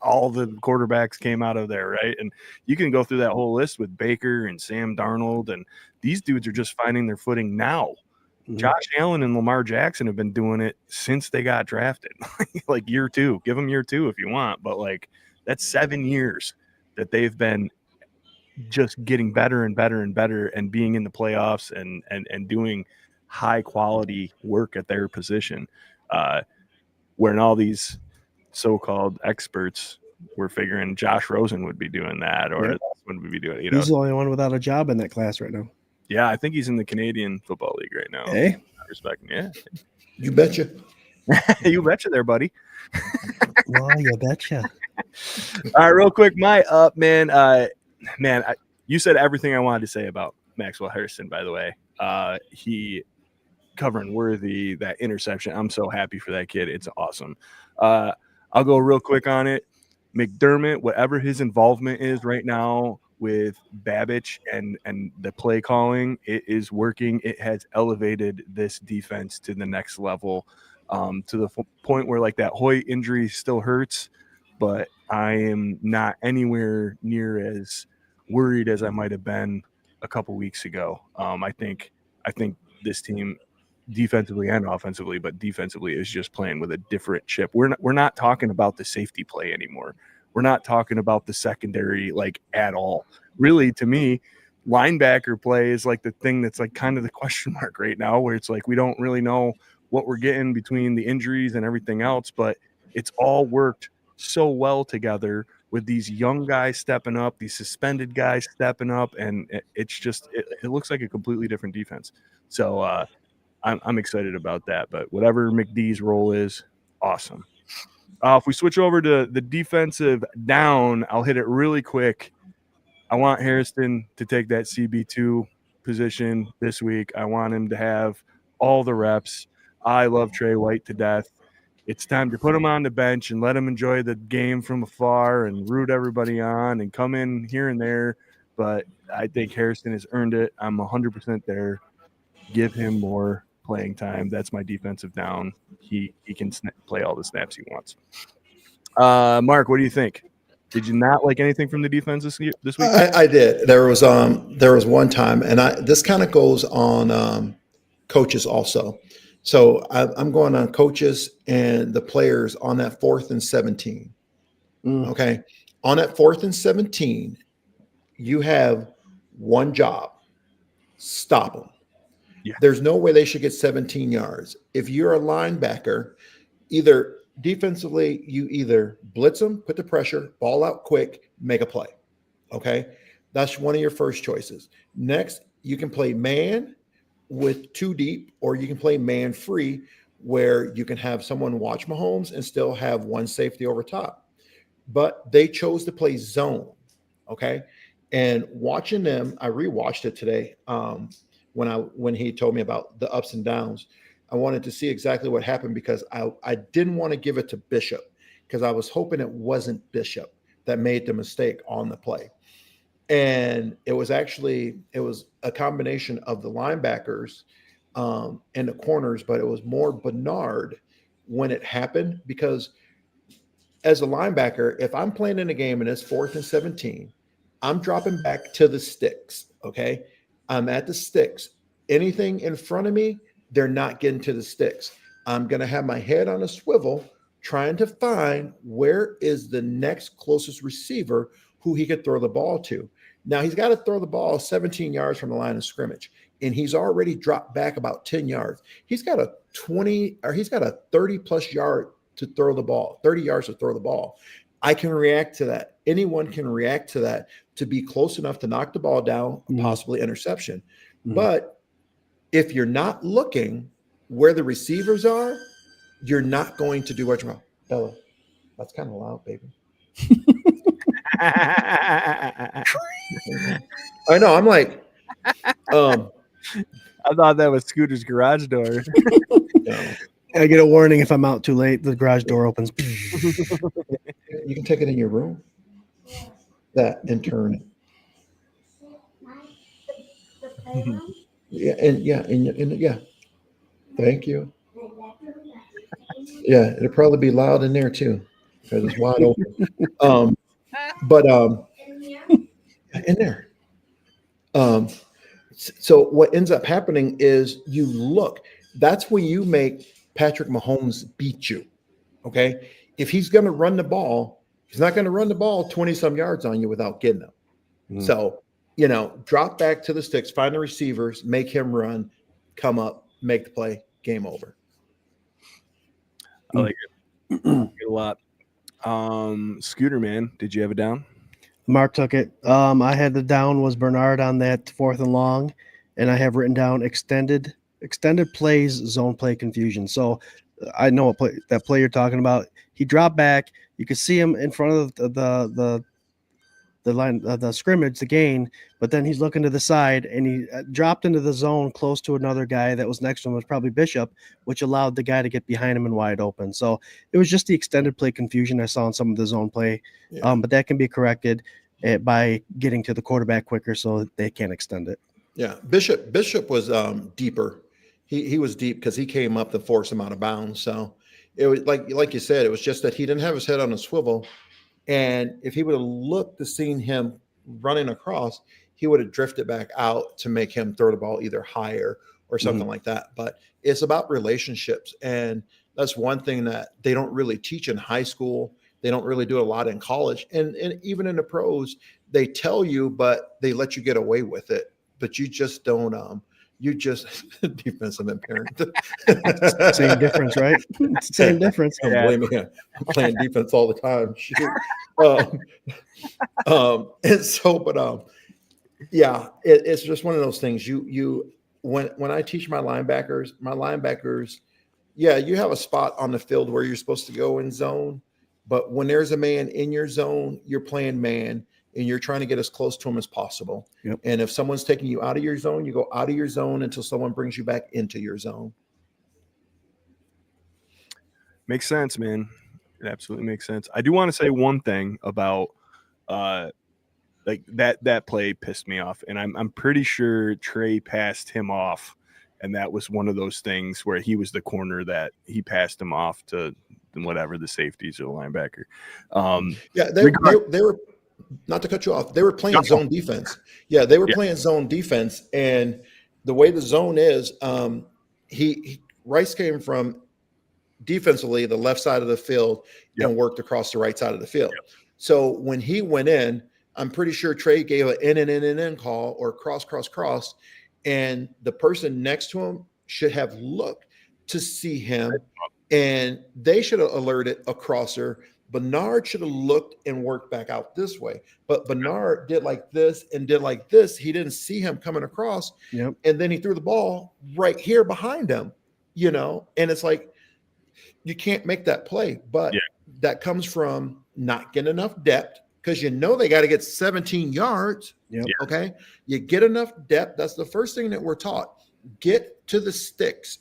all the quarterbacks came out of there, right? And you can go through that whole list with Baker and Sam Darnold, and these dudes are just finding their footing now. Mm-hmm. Josh Allen and Lamar Jackson have been doing it since they got drafted, like year 2. Give them year 2 if you want, but like that's 7 years that they've been just getting better and better and better and being in the playoffs and doing high quality work at their position. Where all these so-called experts were figuring Josh Rosen would be doing that, or would be doing. He's the only one without a job in that class right now. Yeah, I think he's in the Canadian Football League right now. Hey, I respect him. Yeah, you betcha. You betcha, there, buddy. Well, you betcha. All right, real quick, my up, man. You said everything I wanted to say about Maxwell Harrison. By the way, he covering worthy that interception. I'm so happy for that kid. It's awesome. I'll go real quick on it. McDermott, whatever his involvement is right now with Babbage and the play calling, it is working. It has elevated this defense to the next level, to the point where like that Hoyt injury still hurts, but I am not anywhere near as worried as I might have been a couple weeks ago. I think this team, defensively and offensively, but defensively is just playing with a different chip. We're not talking about the safety play anymore. We're not talking about the secondary like at all. Really, to me, linebacker play is like the thing that's like kind of the question mark right now, where it's like we don't really know what we're getting between the injuries and everything else, but it's all worked so well together with these young guys stepping up, these suspended guys stepping up, and it's just it looks like a completely different defense. So I'm excited about that, but whatever McD's role is, awesome. If we switch over to the defensive down, I'll hit it really quick. I want Harrison to take that CB2 position this week. I want him to have all the reps. I love Trey White to death. It's time to put him on the bench and let him enjoy the game from afar and root everybody on and come in here and there. But I think Harrison has earned it. I'm 100% there. Give him more playing time. That's my defensive down. He can play all the snaps he wants. Mark, what do you think? Did you not like anything from the defense this week? I did. There was one time, and this kind of goes on coaches also. So I'm going on coaches and the players on that 4th and 17. Okay, on that 4th and 17, you have one job: stop them. Yeah. There's no way they should get 17 yards. If you're a linebacker, either defensively, you either blitz them, put the pressure, ball out quick, make a play. Okay? That's one of your first choices. Next, you can play man with 2 deep, or you can play man free, where you can have someone watch Mahomes and still have one safety over top. But they chose to play zone. Okay? And watching them, I rewatched it today. When he told me about the ups and downs, I wanted to see exactly what happened, because I didn't want to give it to Bishop, because I was hoping it wasn't Bishop that made the mistake on the play. And it was a combination of the linebackers and the corners, but it was more Bernard when it happened, because as a linebacker, if I'm playing in a game and it's 4th and 17, I'm dropping back to the sticks. Okay. I'm at the sticks. Anything in front of me, they're not getting to the sticks. I'm going to have my head on a swivel trying to find where is the next closest receiver who he could throw the ball to. Now, he's got to throw the ball 17 yards from the line of scrimmage, and he's already dropped back about 10 yards. He's got a 30-plus yard to throw the ball, 30 yards to throw the ball. I can react to that. Anyone can react to that, to be close enough to knock the ball down, possibly interception. But if you're not looking where the receivers are, you're not going to do what you want. Bella, that's kind of loud, baby. I I know. I'm like, thought that was Scooter's garage door. no. I get a warning if I'm out too late. The garage door opens. You can take it in your room. That and turn it. Yeah, and yeah. Thank you. Yeah, it'll probably be loud in there too because it's wide open. But in there. So what ends up happening is you look. That's when you make Patrick Mahomes beat you. Okay, if he's going to run the ball, he's not going to run the ball 20 some yards on you without getting them. So, drop back to the sticks, find the receivers, make him run, come up, make the play, game over. I like it. A lot. Scooter, man, did you have a down? Mark took it. I had the down was Bernard on that 4th and long, and I have written down extended plays, zone play confusion. So I know that play you're talking about. He dropped back. You could see him in front of the line, the scrimmage, the gain, but then he's looking to the side and he dropped into the zone close to another guy that was next to him, was probably Bishop, which allowed the guy to get behind him and wide open. So it was just the extended play confusion I saw in some of the zone play, but that can be corrected by getting to the quarterback quicker so they can't extend it. Yeah, Bishop was deeper. He was deep because he came up to force him out of bounds. So it was like you said, it was just that he didn't have his head on a swivel. And if he would have looked to seen him running across, he would have drifted back out to make him throw the ball either higher or something like that. But it's about relationships. And that's one thing that they don't really teach in high school. They don't really do a lot in college. And even in the pros, they tell you, but they let you get away with it. But you just don't you just defensive impairment. Same difference, right? Same difference. Don't blame me. I'm playing defense all the time. Shoot. And so, but yeah, it's just one of those things. When I teach my linebackers, yeah, you have a spot on the field where you're supposed to go in zone, but when there's a man in your zone, you're playing man. And you're trying to get as close to them as possible. Yep. And if someone's taking you out of your zone, you go out of your zone until someone brings you back into your zone. Makes sense, man. It absolutely makes sense. I do want to say one thing about like that play pissed me off, and I'm pretty sure Trey passed him off, and that was one of those things where he was the corner that he passed him off to whatever the safeties or the linebacker. Yeah, they were. Not to cut you off, they were playing zone defense. Yeah, they were playing zone defense, and the way the zone is, Rice came from defensively the left side of the field and worked across the right side of the field. Yep. So when he went in, I'm pretty sure Trey gave an in call or cross, and the person next to him should have looked to see him, and they should have alerted a crosser. Bernard should have looked and worked back out this way, but Bernard did like this and did like this. He didn't see him coming across, and then he threw the ball right here behind him, and it's like you can't make that play, but that comes from not getting enough depth because they got to get 17 yards. Okay, you get enough depth. That's the first thing that we're taught. Get to the sticks.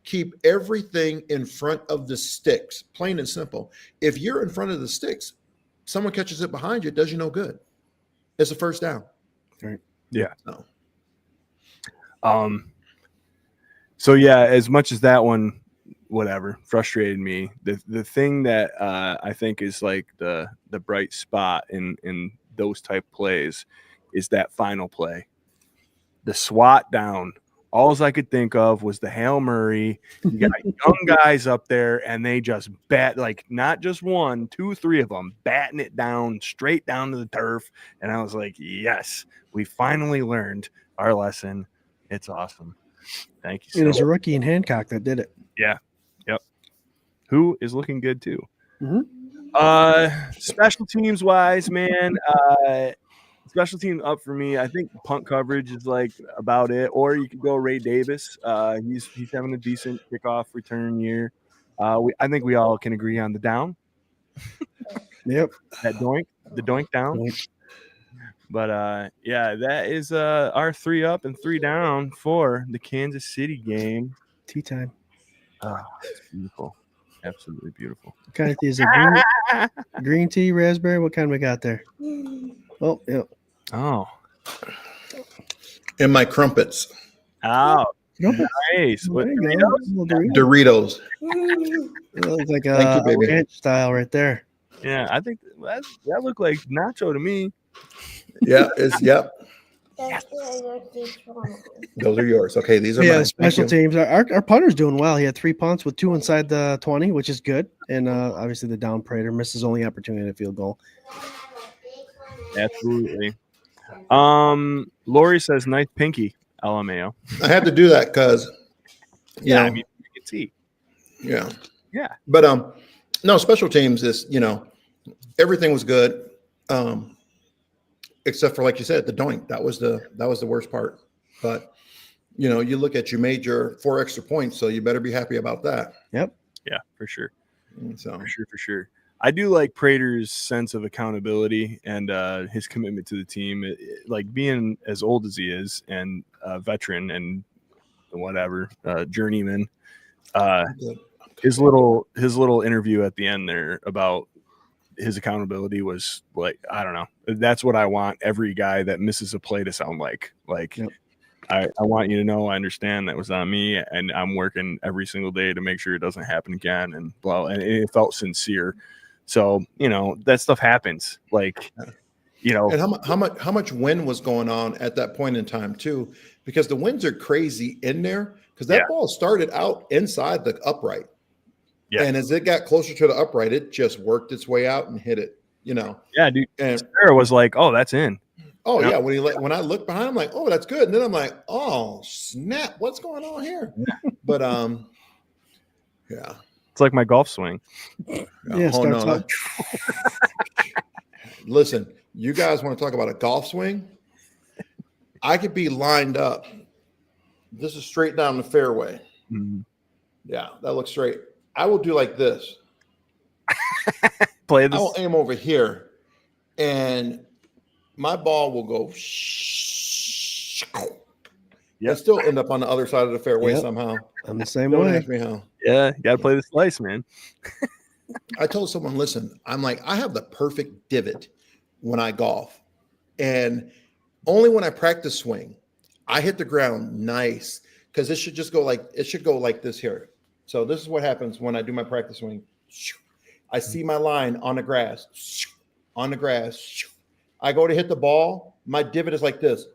Keep everything in front of the sticks, plain and simple. If you're in front of the sticks, someone catches it behind you, it does you no good. It's a first down. Right. Yeah. So yeah, as much as that one, whatever, frustrated me, the thing that I think is like the bright spot in those type plays is that final play. The SWAT down. All I could think of was the Hail Mary. You got young guys up there, and they just bat, like not just one, two, three of them, batting it down, straight down to the turf. And I was like, yes, we finally learned our lesson. It's awesome. Thank you. It was a rookie in Hancock that did it. Yeah. Yep. Who is looking good too. Special teams wise, man, special team up for me. I think punt coverage is like about it. Or you could go Ray Davis. He's having a decent kickoff return year. I think we all can agree on the down. Yep. The doink down. Doink. But yeah, that is our 3 up and 3 down for the Kansas City game. Tea time. It's beautiful, absolutely beautiful. What kind of tea is it? Green tea, raspberry. What kind we got there? Oh, yeah. Oh, And my crumpets. nice. There What, you go. Little Doritos. Doritos. It looks like Thank you, a baby. ranch style right there. Yeah, I think that looked like nacho to me. Yeah, yep. Those are yours. Okay, these are Yeah, mine. special Thank you. teams. Our punter's doing well. He had 3 punts with 2 inside the 20, which is good. And obviously the down Prater misses only opportunity at field goal. Absolutely. Lori says nice pinky, LMAO. I had to do that because, you know, I mean, you can see. yeah. Yeah. But no, special teams is, you know, everything was good. Except for, like you said, the doink. That was the worst part. But you know, you look at, you made your 4 extra points, so you better be happy about that. Yep. Yeah, for sure. So For sure. I do like Prater's sense of accountability and his commitment to the team. Like being as old as he is and a veteran and whatever, journeyman. His little interview at the end there about his accountability was like, I don't know. That's what I want every guy that misses a play to sound like. Like, yep. I want you to know I understand that was on me, and I'm working every single day to make sure it doesn't happen again. And well, and it felt sincere. So, you know, that stuff happens. Like, you know, and how much wind was going on at that point in time too, because the winds are crazy in there, because that ball started out inside the upright. Yeah. And as it got closer to the upright, it just worked its way out and hit it, you know. Yeah, dude. And Sarah was like, "Oh, that's in." oh Yeah. yeah, when I look behind, I'm like, "Oh, that's good." And then I'm like, "Oh, snap. What's going on here?" But yeah. It's like my golf swing. Yeah, Oh, starts no. out. Listen, you guys want to talk about a golf swing? I could be lined up. This is straight down the fairway. Mm-hmm. Yeah, that looks straight. I will do like this. Play I this. will aim over here, and my ball will go. Yep. Still end up on the other side of the fairway Yep. somehow. I'm the same Don't way. ask me how. Yeah, you gotta play the slice, man. I told someone, listen, I'm like, I have the perfect divot when I golf. And only when I practice swing, I hit the ground nice, because it should go like this here. So this is what happens when I do my practice swing. I see my line on the grass. I go to hit the ball. My divot is like this.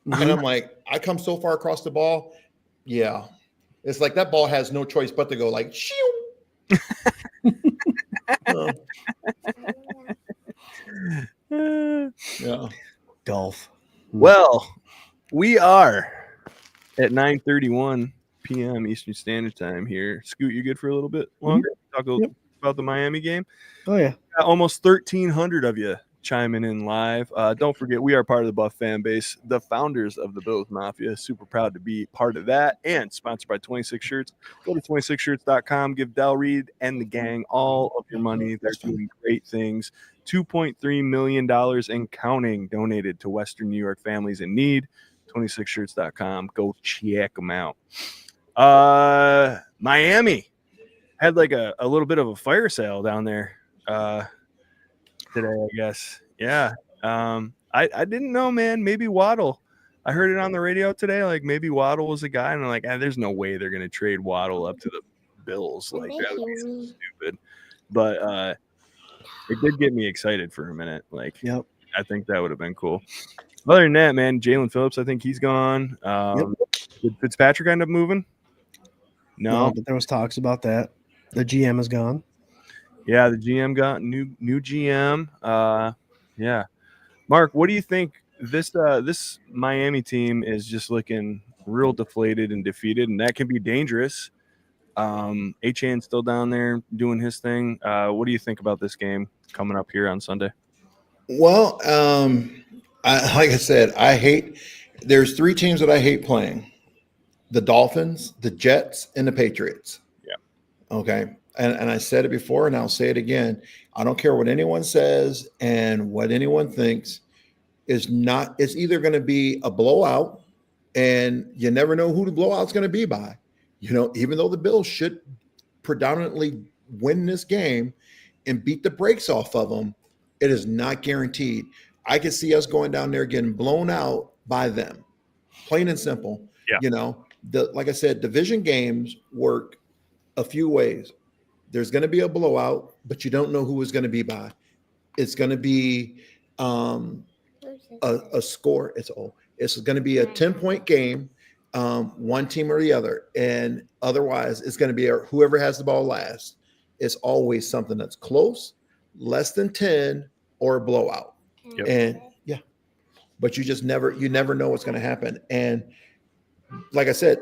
And I'm like, I come so far across the ball. Yeah. It's like that ball has no choice but to go like, shoo. Yeah. Golf. Well, we are at 9:31 p.m. Eastern Standard Time here. Scoot, you good for a little bit longer? Talk a little about the Miami game. Oh yeah. Got almost 1,300 of you chiming in live. Don't forget, we are part of the Buff fan base, the founders of the Bills Mafia. Super proud to be part of that, and sponsored by 26 Shirts. Go to 26shirts.com. Give Del Reed and the gang all of your money. They're doing great things. $2.3 million and counting donated to Western New York families in need. 26shirts.com. Go check them out. Miami had like a little bit of a fire sale down there today, I guess. Yeah. I didn't know, man. Maybe Waddle. I heard it on the radio today. Like maybe Waddle was a guy, and I'm like, there's no way they're gonna trade Waddle up to the Bills. Like that would be so stupid. But it did get me excited for a minute. Like, Yep. I think that would have been cool. Other than that, man, Jalen Phillips, I think he's gone. Did Fitzpatrick end up moving? No, but there was talks about that. The GM is gone. Yeah, the GM got new GM. Yeah, Mark, what do you think? This Miami team is just looking real deflated and defeated, and that can be dangerous. Achan's still down there doing his thing. What do you think about this game coming up here on Sunday? Well, like I said, there's 3 teams that I hate playing: the Dolphins, the Jets, and the Patriots. Yeah. Okay. And I said it before and I'll say it again. I don't care what anyone says and what anyone thinks it's either going to be a blowout and you never know who the blowout's going to be by. Even though the Bills should predominantly win this game and beat the brakes off of them, it is not guaranteed. I could see us going down there getting blown out by them. Plain and simple. Yeah. Like I said, division games work a few ways. There's going to be a blowout, but you don't know who it's going to be by. It's going to be a score. It's going to be a 10-point game, one team or the other. And otherwise, it's going to be whoever has the ball last. It's always something that's close, less than 10, or a blowout. Yep. And but you never know what's going to happen. And like I said,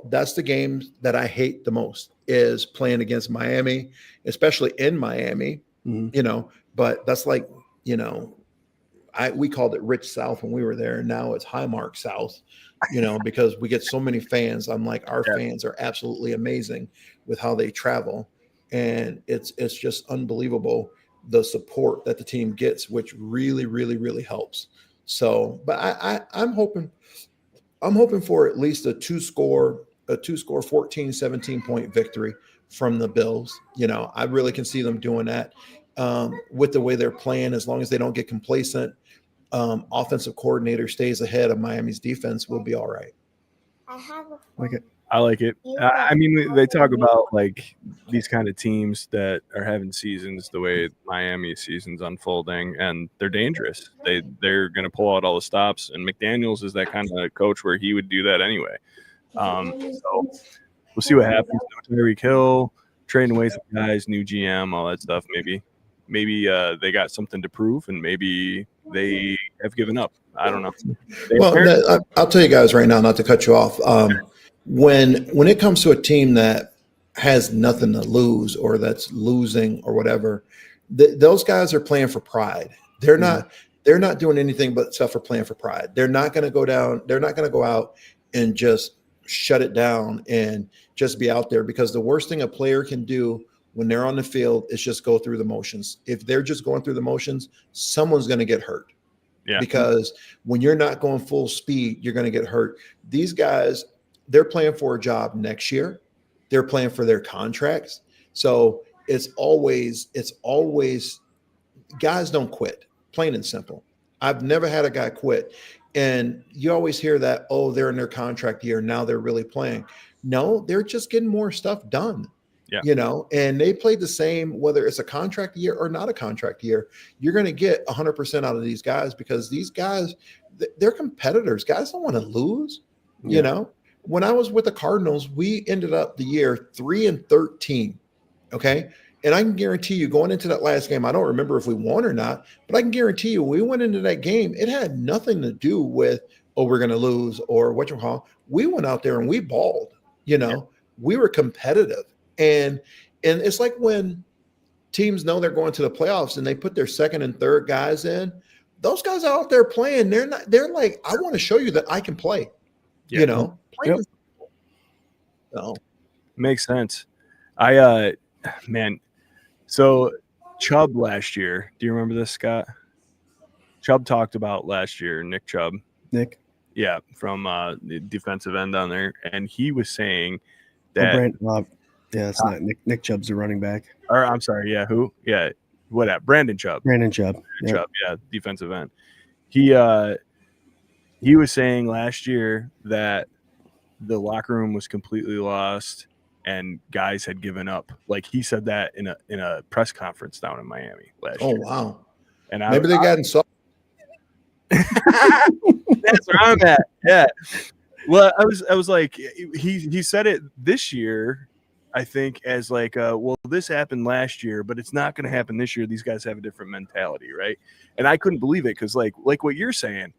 that's the games that I hate the most is playing against Miami, especially in Miami, but that's like, we called it Rich South when we were there. And now it's Highmark South, because we get so many fans. I'm like, our fans are absolutely amazing with how they travel. And it's just unbelievable the support that the team gets, which really, really, really helps. So, but I'm hoping for at least a two score 14, 17 point victory from the Bills. I really can see them doing that with the way they're playing. As long as they don't get complacent, offensive coordinator stays ahead of Miami's defense, we'll be all right. I like it. I mean, they talk about like these kind of teams that are having seasons the way Miami's season's unfolding, and they're dangerous. They're going to pull out all the stops, and McDaniels is that kind of coach where he would do that anyway. So we'll see what happens. No Tyreek Hill, trading away some guys, new GM, all that stuff. Maybe they got something to prove, and maybe they have given up. I don't know. Well, I'll tell you guys right now, not to cut you off. When it comes to a team that has nothing to lose or that's losing or whatever, those guys are playing for pride. They're not doing anything but stuff for playing for pride. They're not going to go down. They're not going to go out and just shut it down and just be out there, because the worst thing a player can do when they're on the field is just go through the motions. If they're just going through the motions, someone's going to get hurt. Yeah. Because when you're not going full speed, you're going to get hurt. These guys, they're playing for a job next year. They're playing for their contracts. So it's always guys don't quit, plain and simple. I've never had a guy quit. And you always hear that, oh, they're in their contract year. Now they're really playing. No, they're just getting more stuff done. Yeah. And they played the same, whether it's a contract year or not a contract year. You're going to get 100% out of these guys, because these guys, they're competitors. Guys don't want to lose. When I was with the Cardinals, we ended up the year 3-13. Okay. And I can guarantee you, going into that last game, I don't remember if we won or not, but I can guarantee you, we went into that game, it had nothing to do with, oh, we're going to lose or what you call. We went out there and we balled. We were competitive. And it's like when teams know they're going to the playoffs and they put their second and third guys in, those guys are out there playing. They're like, I want to show you that I can play, Yep. So makes sense. So Chubb last year, do you remember this, Scott? Chubb talked about last year, Nick Chubb. Nick? Yeah, from the defensive end down there. And he was saying that it's not Nick Chubb's the running back. Or I'm sorry, yeah, who? Yeah, Brandon Chubb. Brandon Chubb. Chubb, yeah, defensive end. He was saying last year that the locker room was completely lost and guys had given up. Like he said that in a press conference down in Miami last year. Oh wow! And maybe they got insulted. That's where I'm at. Yeah. Well, I was like, he said it this year, I think, as like, well, this happened last year, but it's not going to happen this year. These guys have a different mentality, right? And I couldn't believe it, because like what you're saying,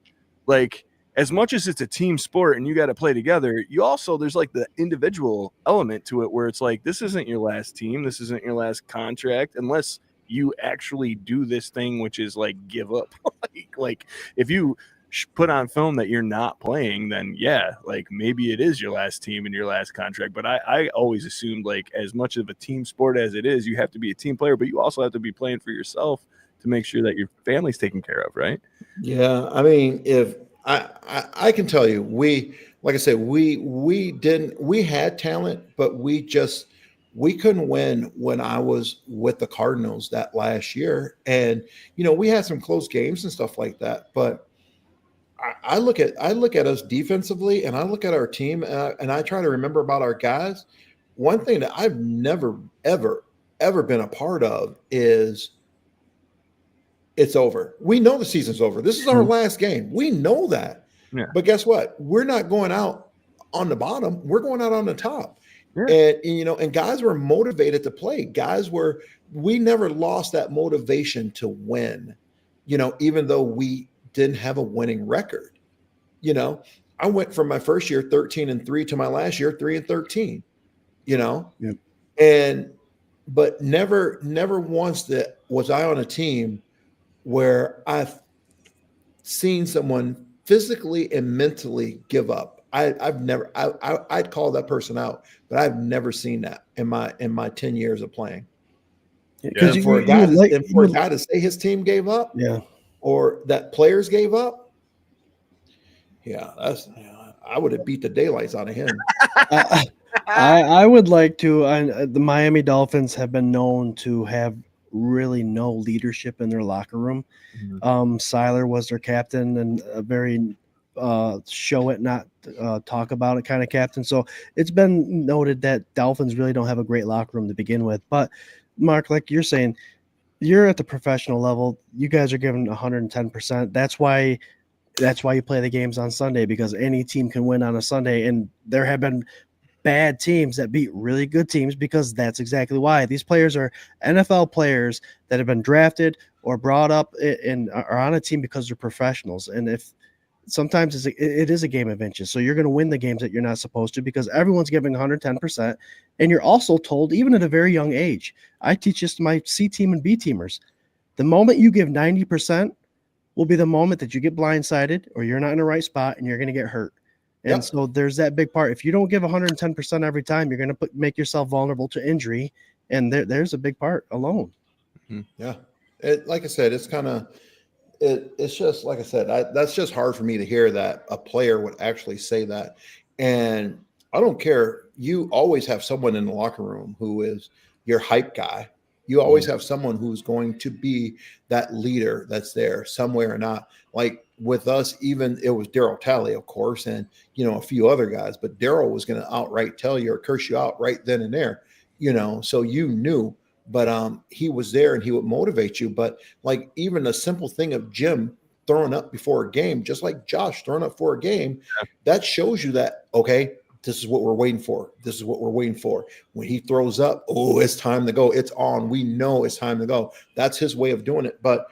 like as much as it's a team sport and you got to play together, you also, there's like the individual element to it where it's like, this isn't your last team, this isn't your last contract, unless you actually do this thing, which is like give up. like if you put on film that you're not playing, then yeah, like maybe it is your last team and your last contract. But I always assumed, like, as much of a team sport as it is, you have to be a team player, but you also have to be playing for yourself to make sure that your family's taken care of, right? Yeah, I mean, if I can tell you, like I said, we had talent, but we couldn't win when I was with the Cardinals that last year. And we had some close games and stuff like that, but I look at us defensively, and I look at our team, and I try to remember about our guys. One thing that I've never ever been a part of is it's over. We know the season's over. This is our last game. We know that. Yeah. But guess what? We're not going out on the bottom. We're going out on the top. Yeah. And guys were motivated to play. We never lost that motivation to win, even though we didn't have a winning record. I went from my first year 13-3 to my last year 3-13, but never once that was I on a team where I've seen someone physically and mentally give up. I'd call that person out, but I've never seen that in my 10 years of playing. Because for a guy to say his team gave up, or that players gave up, I would have beat the daylights out of him. I would like to. The Miami Dolphins have been known to have really no leadership in their locker room. Seiler was their captain, and a very show it, not talk about it kind of captain. So it's been noted that Dolphins really don't have a great locker room to begin with. But Mark, like you're saying, you're at the professional level. You guys are giving 110%. That's why you play the games on Sunday, because any team can win on a Sunday. And there have been bad teams that beat really good teams because that's exactly why. These players are NFL players that have been drafted or brought up and are on a team because they're professionals. And if sometimes it is a game of inches, so you're going to win the games that you're not supposed to because everyone's giving 110%. And you're also told, even at a very young age, I teach this to my C team and B teamers, the moment you give 90% will be the moment that you get blindsided or you're not in the right spot and you're going to get hurt. And so there's that big part. If you don't give 110% every time, you're going to make yourself vulnerable to injury. And there's a big part alone. Yeah. Like I said, it's kind of, it's just, like I said, that's just hard for me to hear that a player would actually say that. And I don't care. You always have someone in the locker room who is your hype guy. You always have someone who's going to be that leader that's there somewhere or not. Like with us, even it was Daryl Talley, of course, and a few other guys, but Daryl was going to outright tell you or curse you out right then and there, so you knew, but he was there and he would motivate you. But like even a simple thing of Jim throwing up before a game, just like Josh throwing up for a game, that shows you that, okay, this is what we're waiting for. This is what we're waiting for. When he throws up, oh, it's time to go. It's on. We know it's time to go. That's his way of doing it. But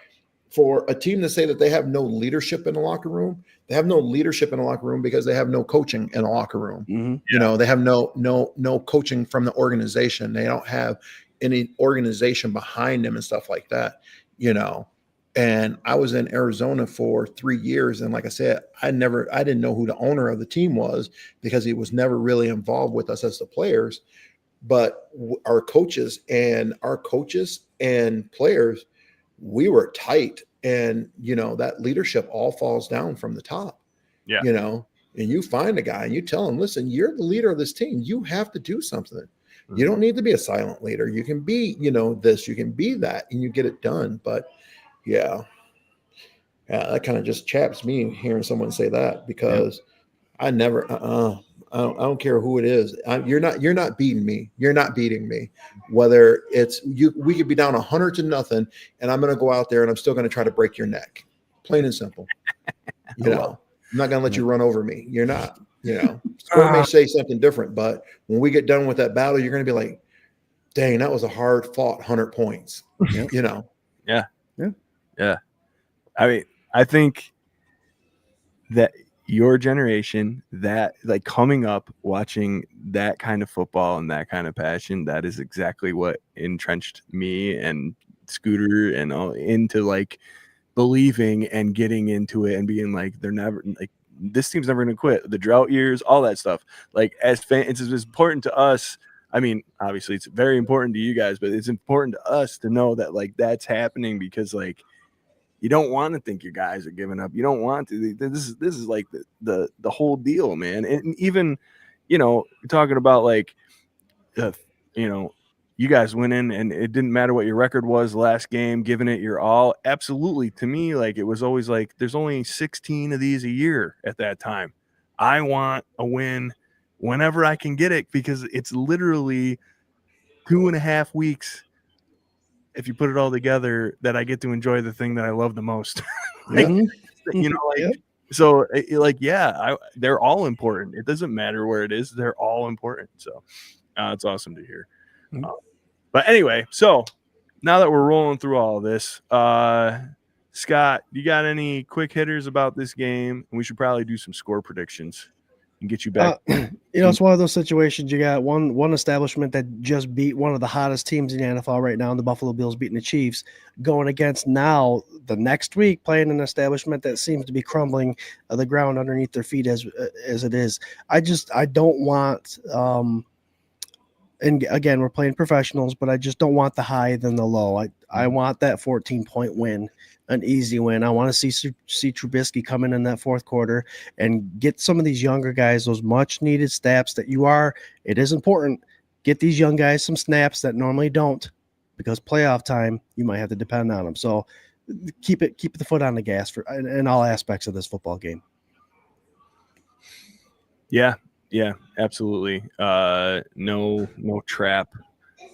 for a team to say that they have no leadership in the locker room, they have no leadership in the locker room because they have no coaching in the locker room. They have no coaching from the organization. They don't have any organization behind them and stuff like that, And I was in Arizona for 3 years. And like I said, I didn't know who the owner of the team was because he was never really involved with us as the players. But our coaches and players, we were tight. And, that leadership all falls down from the top, and you find a guy and you tell him, listen, you're the leader of this team. You have to do something. You don't need to be a silent leader. You can be, this, you can be that, and you get it done. But yeah, that kind of just chaps me hearing someone say that because I never, I don't care who it is. You're not beating me. You're not beating me. Whether it's you, we could be down 100-0, and I'm going to go out there and I'm still going to try to break your neck. Plain and simple. I'm not going to let you run over me. You're not. Sport may say something different, but when we get done with that battle, you're going to be like, "Dang, that was a hard fought 100 points." Yeah. I mean, I think that your generation, that like coming up, watching that kind of football and that kind of passion, that is exactly what entrenched me and Scooter and all into like believing and getting into it and being like, they're never like, this team's never going to quit. The drought years, all that stuff. Like, as fans, it's important to us. I mean, obviously it's very important to you guys, but it's important to us to know that like that's happening, because like you don't want to think your guys are giving up. You don't want to. This is like the whole deal, man. And even, talking about like, you guys went in and it didn't matter what your record was last game, giving it your all. Absolutely. To me, like, it was always like, there's only 16 of these a year at that time. I want a win whenever I can get it, because it's literally 2.5 weeks, if you put it all together, that I get to enjoy the thing that I love the most. So they're all important. It doesn't matter where it is. They're all important. So it's awesome to hear. But anyway, so now that we're rolling through all of this, Scott, you got any quick hitters about this game? And we should probably do some score predictions and get you back. It's one of those situations. You got one establishment that just beat one of the hottest teams in the NFL right now, and the Buffalo Bills beating the Chiefs, going against now the next week playing an establishment that seems to be crumbling the ground underneath their feet as it is. I don't want and again, we're playing professionals, but I just don't want the high than the low. I want that 14-point win, an easy win. I want to see Trubisky come in that fourth quarter and get some of these younger guys those much-needed snaps that it is important. Get these young guys some snaps that normally don't, because playoff time, you might have to depend on them. So keep the foot on the gas in all aspects of this football game. Yeah, absolutely. No trap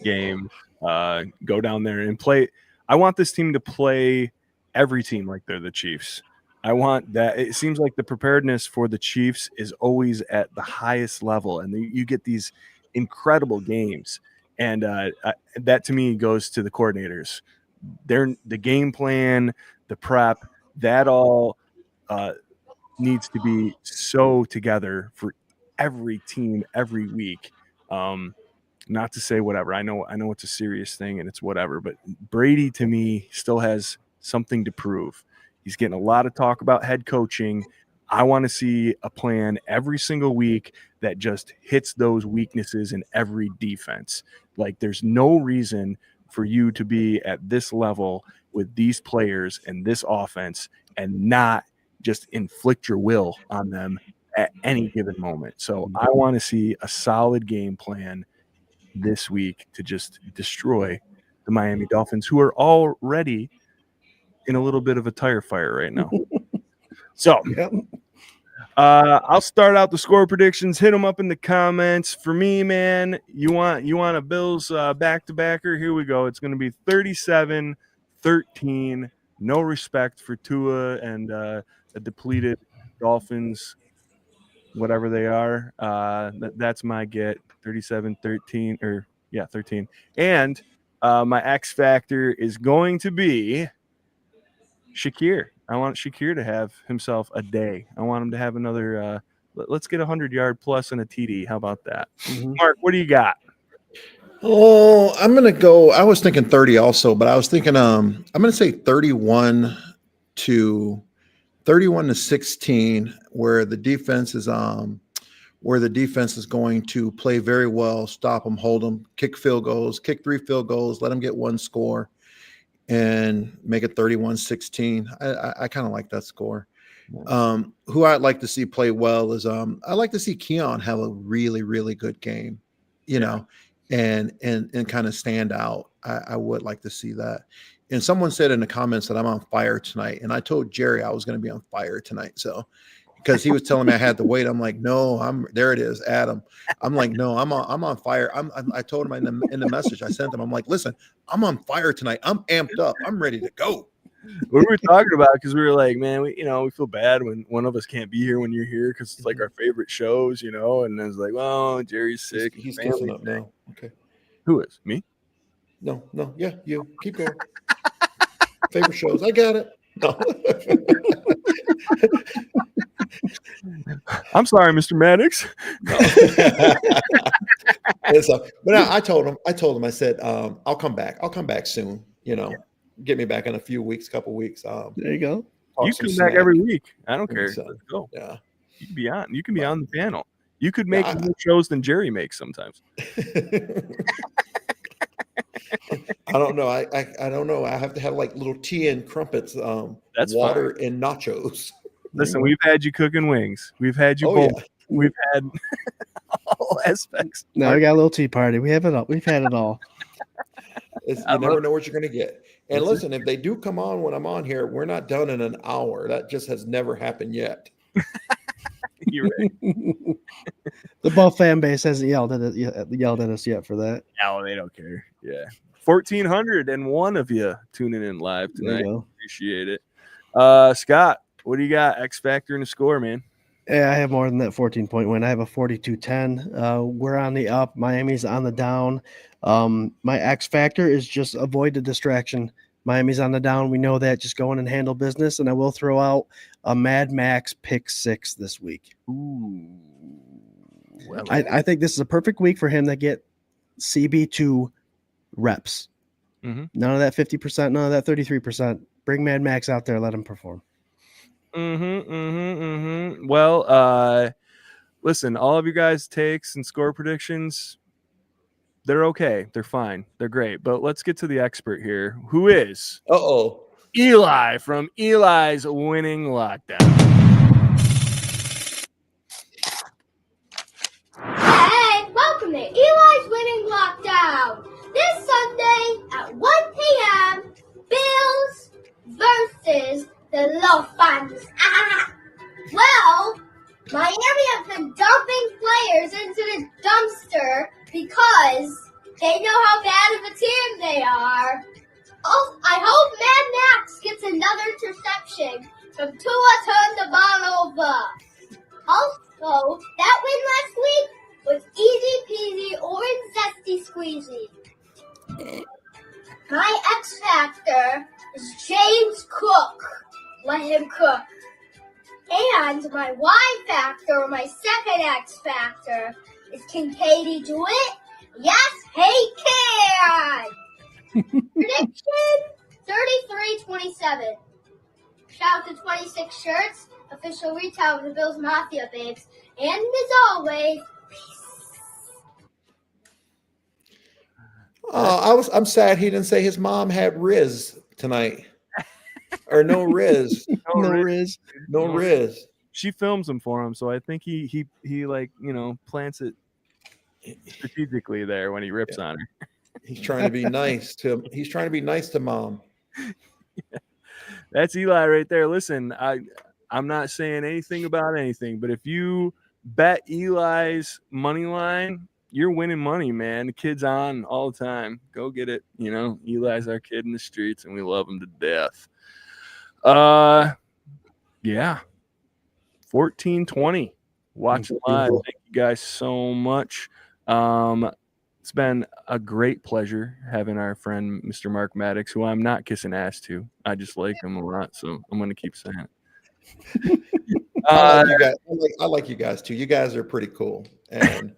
game. Go down there and play. I want this team to play every team like they're the Chiefs. I want that. It seems like the preparedness for the Chiefs is always at the highest level, and you get these incredible games. And that to me goes to the coordinators. The game plan, the prep, that all needs to be so together for every team every week. Not to say whatever. I know it's a serious thing and it's whatever, but Brady to me still has something to prove. He's getting a lot of talk about head coaching. I want to see a plan every single week that just hits those weaknesses in every defense. Like, there's no reason for you to be at this level with these players and this offense and not just inflict your will on them at any given moment. So I want to see a solid game plan this week to just destroy the Miami Dolphins, who are already in a little bit of a tire fire right now. So I'll start out the score predictions. Hit them up in the comments. For me, man, you want a Bills back-to-backer? Here we go. It's going to be 37-13. No respect for Tua and a depleted Dolphins, whatever they are. That's my get. 37-13 13. And my X factor is going to be Shakir. I want Shakir to have himself a day. I want him to have another let's get 100-yard plus and a TD. How about that? Mark, what do you got? Oh, I'm going to go. I was thinking 30 also, but I was thinking I'm going to say 31 to 16, where the defense is going to play very well, stop them, hold them, kick field goals, kick 3 field goals, let them get one score, and make it 31-16. I kind of like that score. Who I'd like to see play well is I like to see Keon have a really, really good game, and kind of stand out. I would like to see that. And someone said in the comments that I'm on fire tonight, and I told Jerry I was going to be on fire tonight. So, because he was telling me I had to wait, I'm like, no, there it is, Adam. I'm like, no, I'm on fire. I told him in the message I sent him, I'm like, listen, I'm on fire tonight. I'm amped up. I'm ready to go. What we were talking about, because we were like, man, we feel bad when one of us can't be here when you're here, because it's like our favorite shows, and I was like, well, Jerry's sick. He's goofing up now. Okay. Who is? Me? No, yeah, you keep going. Favorite shows. I got it. No. I'm sorry, Mr. Maddox. No. But I told him, I said, I'll come back. I'll come back soon, get me back in a few weeks, couple weeks. There you go. You some come back smack. every week. I don't care. So, Let's go. yeah. You can be on. You can be on the panel. You could Yeah, make more shows than Jerry makes sometimes. I don't know. I don't know. I have to have like little tea and crumpets, That's water and nachos. Listen, we've had you cooking wings. We've had you bowl. Yeah. We've had all aspects. Now we got a little tea party. We have it all. We've had it all. You never know what you're going to get. And listen, if they do come on when I'm on here, we're not done in an hour. That just has never happened yet. You're right. The Buff fan base hasn't yelled at us yet for that. No, they don't care. Yeah. 1,401 of you tuning in live There you tonight. go. Appreciate it. Scott, what do you got? X Factor in the score, man. Yeah, I have more than that 14-point win. I have a 42-10. We're on the up. Miami's on the down. My X factor is just avoid the distraction. Miami's on the down. We know that. Just go in and handle business. And I will throw out a Mad Max pick 6 this week. Ooh. Well, I think this is a perfect week for him to get CB2 reps. Mhm. None of that 50%, none of that 33%. Bring Mad Max out there. Let him perform. Well, listen, all of you guys' takes and score predictions, they're okay. They're fine. They're great. But let's get to the expert here, who is Eli from Eli's Winning Lockdown. Hey, welcome to Eli's Winning Lockdown. This Sunday at 1 p.m., Bills versus the Dolphins. Well, Miami has been dumping players into the dumpster because they know how bad of a team they are. Oh, I hope Mad Max gets another interception from Tua Tagovailoa. Also, that win last week was easy peasy orange zesty squeezy. My X Factor is James Cook. Let him cook. And my Y Factor, or my second X Factor, is can Katie do it? Yes, he can! Prediction 33-27. Shout out to 26 shirts, official retail of the Bills Mafia babes. And as always, I'm sad he didn't say his mom had Riz tonight. Or no Riz. No Riz. She films them for him, so I think he like, plants it strategically there when he rips on her. He's trying to be nice to mom. That's Eli right there. Listen, I'm not saying anything about anything, but if you bet Eli's money line, you're winning money, man. The kid's on all the time. Go get it. Eli's our kid in the streets, and we love him to death. Yeah. 14-20. Watch it live. Thank you guys so much. It's been a great pleasure having our friend Mr. Mark Maddox, who I'm not kissing ass to. I just like him a lot, so I'm going to keep saying it. I like you guys too. You guys are pretty cool, and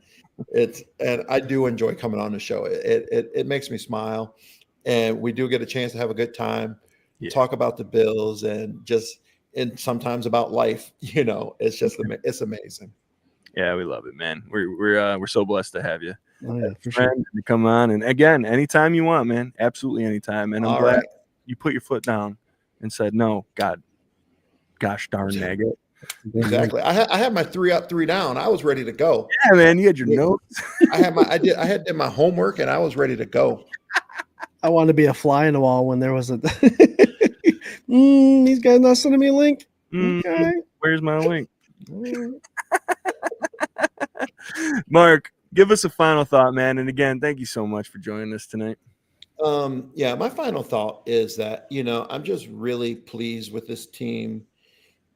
I do enjoy coming on the show. It makes me smile, and we do get a chance to have a good time, talk about the Bills, and sometimes about life. It's just it's amazing. Yeah, we love it, man. We're so blessed to have you. Oh, yeah, for sure. To come on, and again, anytime you want, man. Absolutely anytime. And I'm glad you put your foot down and said, "No, gosh darn maggot." Exactly. I had my 3 up, 3 down. I was ready to go. Yeah, man. You had your notes. I did my homework, and I was ready to go. I wanted to be a fly in the wall when there was a. These guys not sending me a link. Okay. Where's my link? Mark, give us a final thought, man. And again, thank you so much for joining us tonight. My final thought is that, I'm just really pleased with this team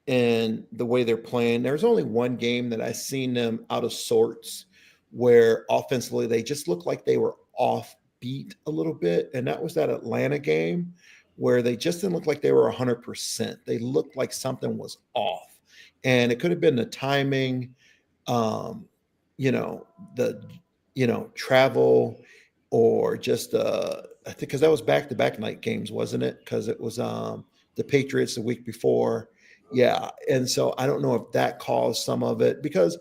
and the way they're playing. There's only one game that I've seen them out of sorts where offensively they just looked like they were off beat a little bit. And that was that Atlanta game where they just didn't look like they were 100%. They looked like something was off. And it could have been the timing, travel, or just I think because that was back-to-back night games, wasn't it? Because it was the Patriots the week before. Yeah. And so I don't know if that caused some of it because,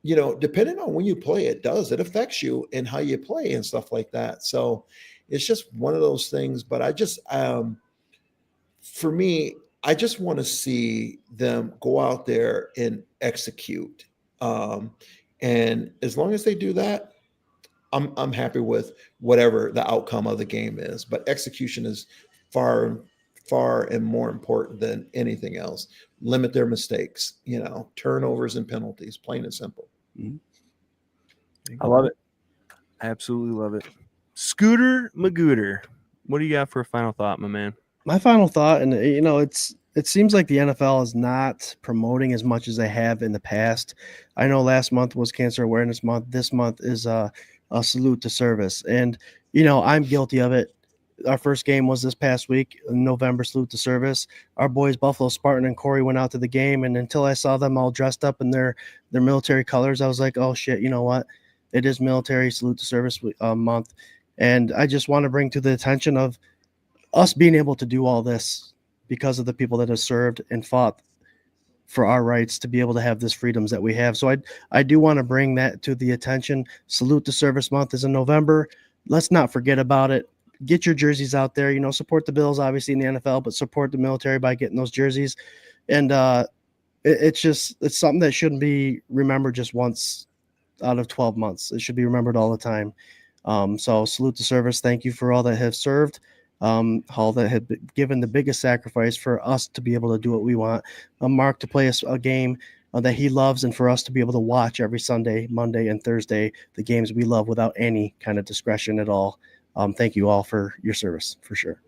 depending on when you play, it affects you and how you play and stuff like that. So it's just one of those things. But I just, for me, I just want to see them go out there and execute. And as long as they do that, I'm happy with whatever the outcome of the game is. But execution is far and more important than anything else. Limit their mistakes, turnovers and penalties, plain and simple. I love it. I absolutely love it. Scooter Magooter, what do you got for a final thought, my man? My final thought, and it seems like the NFL is not promoting as much as they have in the past. I know last month was Cancer Awareness Month. This month is a salute to service, and I'm guilty of it. Our first game was this past week, November, salute to service. Our boys, Buffalo Spartan and Corey, went out to the game, and until I saw them all dressed up in their military colors, I was like, oh shit, you know what? It is military salute to service month, and I just want to bring to the attention of us being able to do all this because of the people that have served and fought for our rights to be able to have this freedoms that we have. So I do want to bring that to the attention. Salute to Service Month is in November. Let's not forget about it. Get your jerseys out there, support the Bills, obviously in the NFL, but support the military by getting those jerseys. And it's something that shouldn't be remembered just once out of 12 months. It should be remembered all the time. So salute to service. Thank you for all that have served. All that have given the biggest sacrifice for us to be able to do what we want. Mark to play a game that he loves, and for us to be able to watch every Sunday, Monday, and Thursday the games we love without any kind of discretion at all. Thank you all for your service, for sure.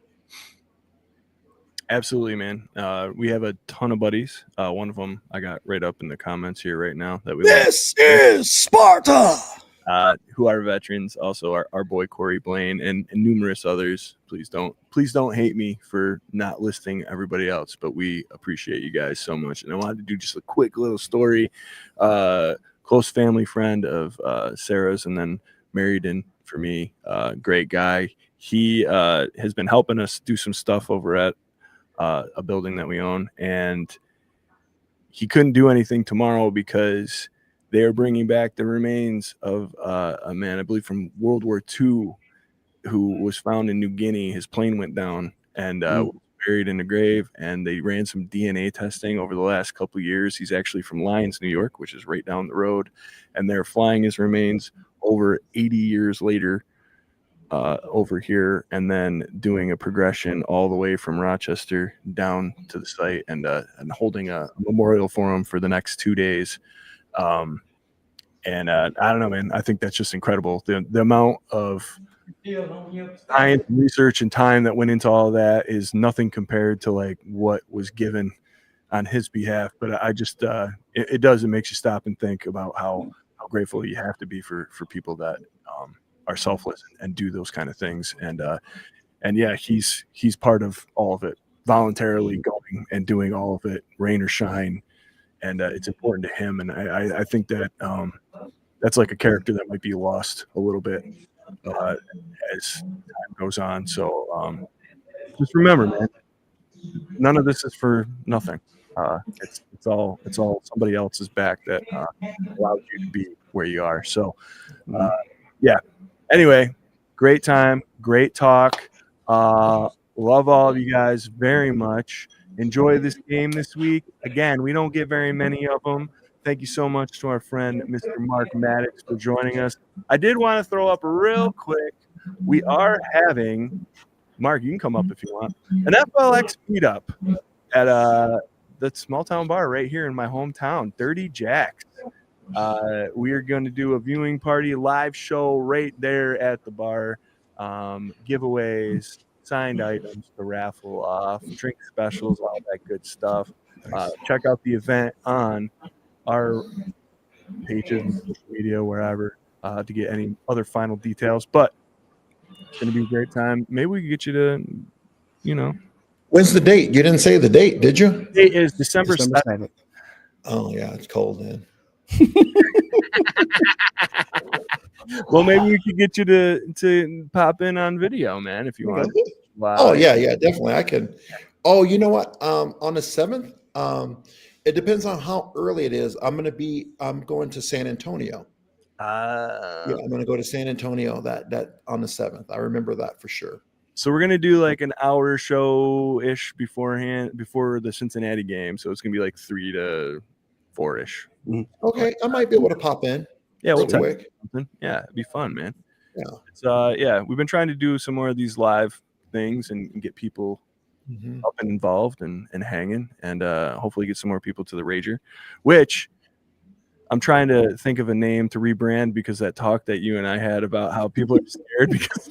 Absolutely, man. We have a ton of buddies. One of them I got right up in the comments here right now. This is Sparta! Who are veterans, also our boy Corey Blaine and numerous others. Please don't hate me for not listing everybody else, but we appreciate you guys so much. And I wanted to do just a quick little story. Close family friend of Sarah's, and then married in for me. Great guy. He has been helping us do some stuff over at a building that we own, and he couldn't do anything tomorrow because they are bringing back the remains of a man, I believe, from World War II, who was found in New Guinea. His plane went down and was buried in a grave, and they ran some DNA testing over the last couple of years. He's actually from Lyons, New York, which is right down the road, and they're flying his remains over 80 years later over here, and then doing a progression all the way from Rochester down to the site, and holding a memorial for him for the next 2 days. And I don't know, man, I think that's just incredible. The amount of science, research, and time that went into all that is nothing compared to like what was given on his behalf. But I just, it makes you stop and think about how grateful you have to be for people that are selfless and do those kind of things. And yeah, he's part of all of it, voluntarily going and doing all of it, rain or shine. And it's important to him, and I think that that's like a character that might be lost a little bit as time goes on. So just remember, man, none of this is for nothing. It's all somebody else's back that allowed you to be where you are. So yeah. Anyway, great time, great talk. Love all of you guys very much. Enjoy this game this week. Again, we don't get very many of them. Thank you so much to our friend, Mr. Mark Maddox, for joining us. I did want to throw up real quick. We are having, Mark, you can come up if you want, an FLX meetup at the small town bar right here in my hometown, Dirty Jack's. We are going to do a viewing party, live show right there at the bar, giveaways, signed items to raffle off, drink specials, all that good stuff. Check out the event on our pages, social media, wherever, to get any other final details. But it's going to be a great time. Maybe we can get you to, When's the date? You didn't say the date, did you? The date is December 7th. Oh, yeah, it's cold then. Well, maybe we could get you to pop in on video, man, if you want. Wow. Oh yeah, definitely. I can. Oh, you know what? On the 7th, it depends on how early it is. I'm going to San Antonio. Yeah, I'm going to go to San Antonio that on the 7th. I remember that for sure. So we're gonna do like an hour show ish before the Cincinnati game. So it's gonna be like 3 to 4 ish. Okay, I might be able to pop in. Yeah, we'll real talk quick. something. Yeah, it'd be fun, man. Yeah. It's we've been trying to do some more of these live things and get people up and involved and hanging, and hopefully get some more people to the Rager, which I'm trying to think of a name to rebrand because that talk that you and I had about how people are scared because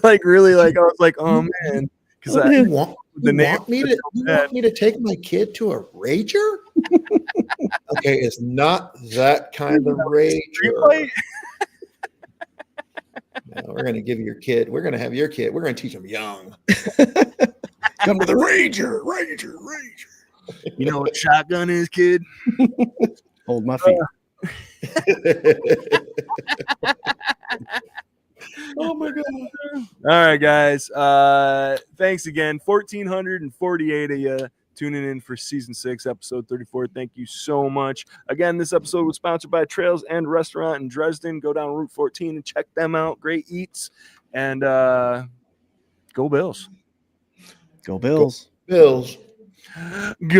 like really like I was like, oh man, because you want me to take my kid to a Rager? Okay, it's not that kind of Rager. No, we're gonna give your kid. We're gonna have your kid. We're gonna teach him young. Come to the Rager. You know what shotgun is, kid? Hold my feet. Oh my god! All right, guys. Thanks again. 1,448 of you tuning in for season 6, episode 34. Thank you so much. Again, this episode was sponsored by Trails and Restaurant in Dresden. Go down Route 14 and check them out. Great eats. And go Bills. Go Bills. Bills. Go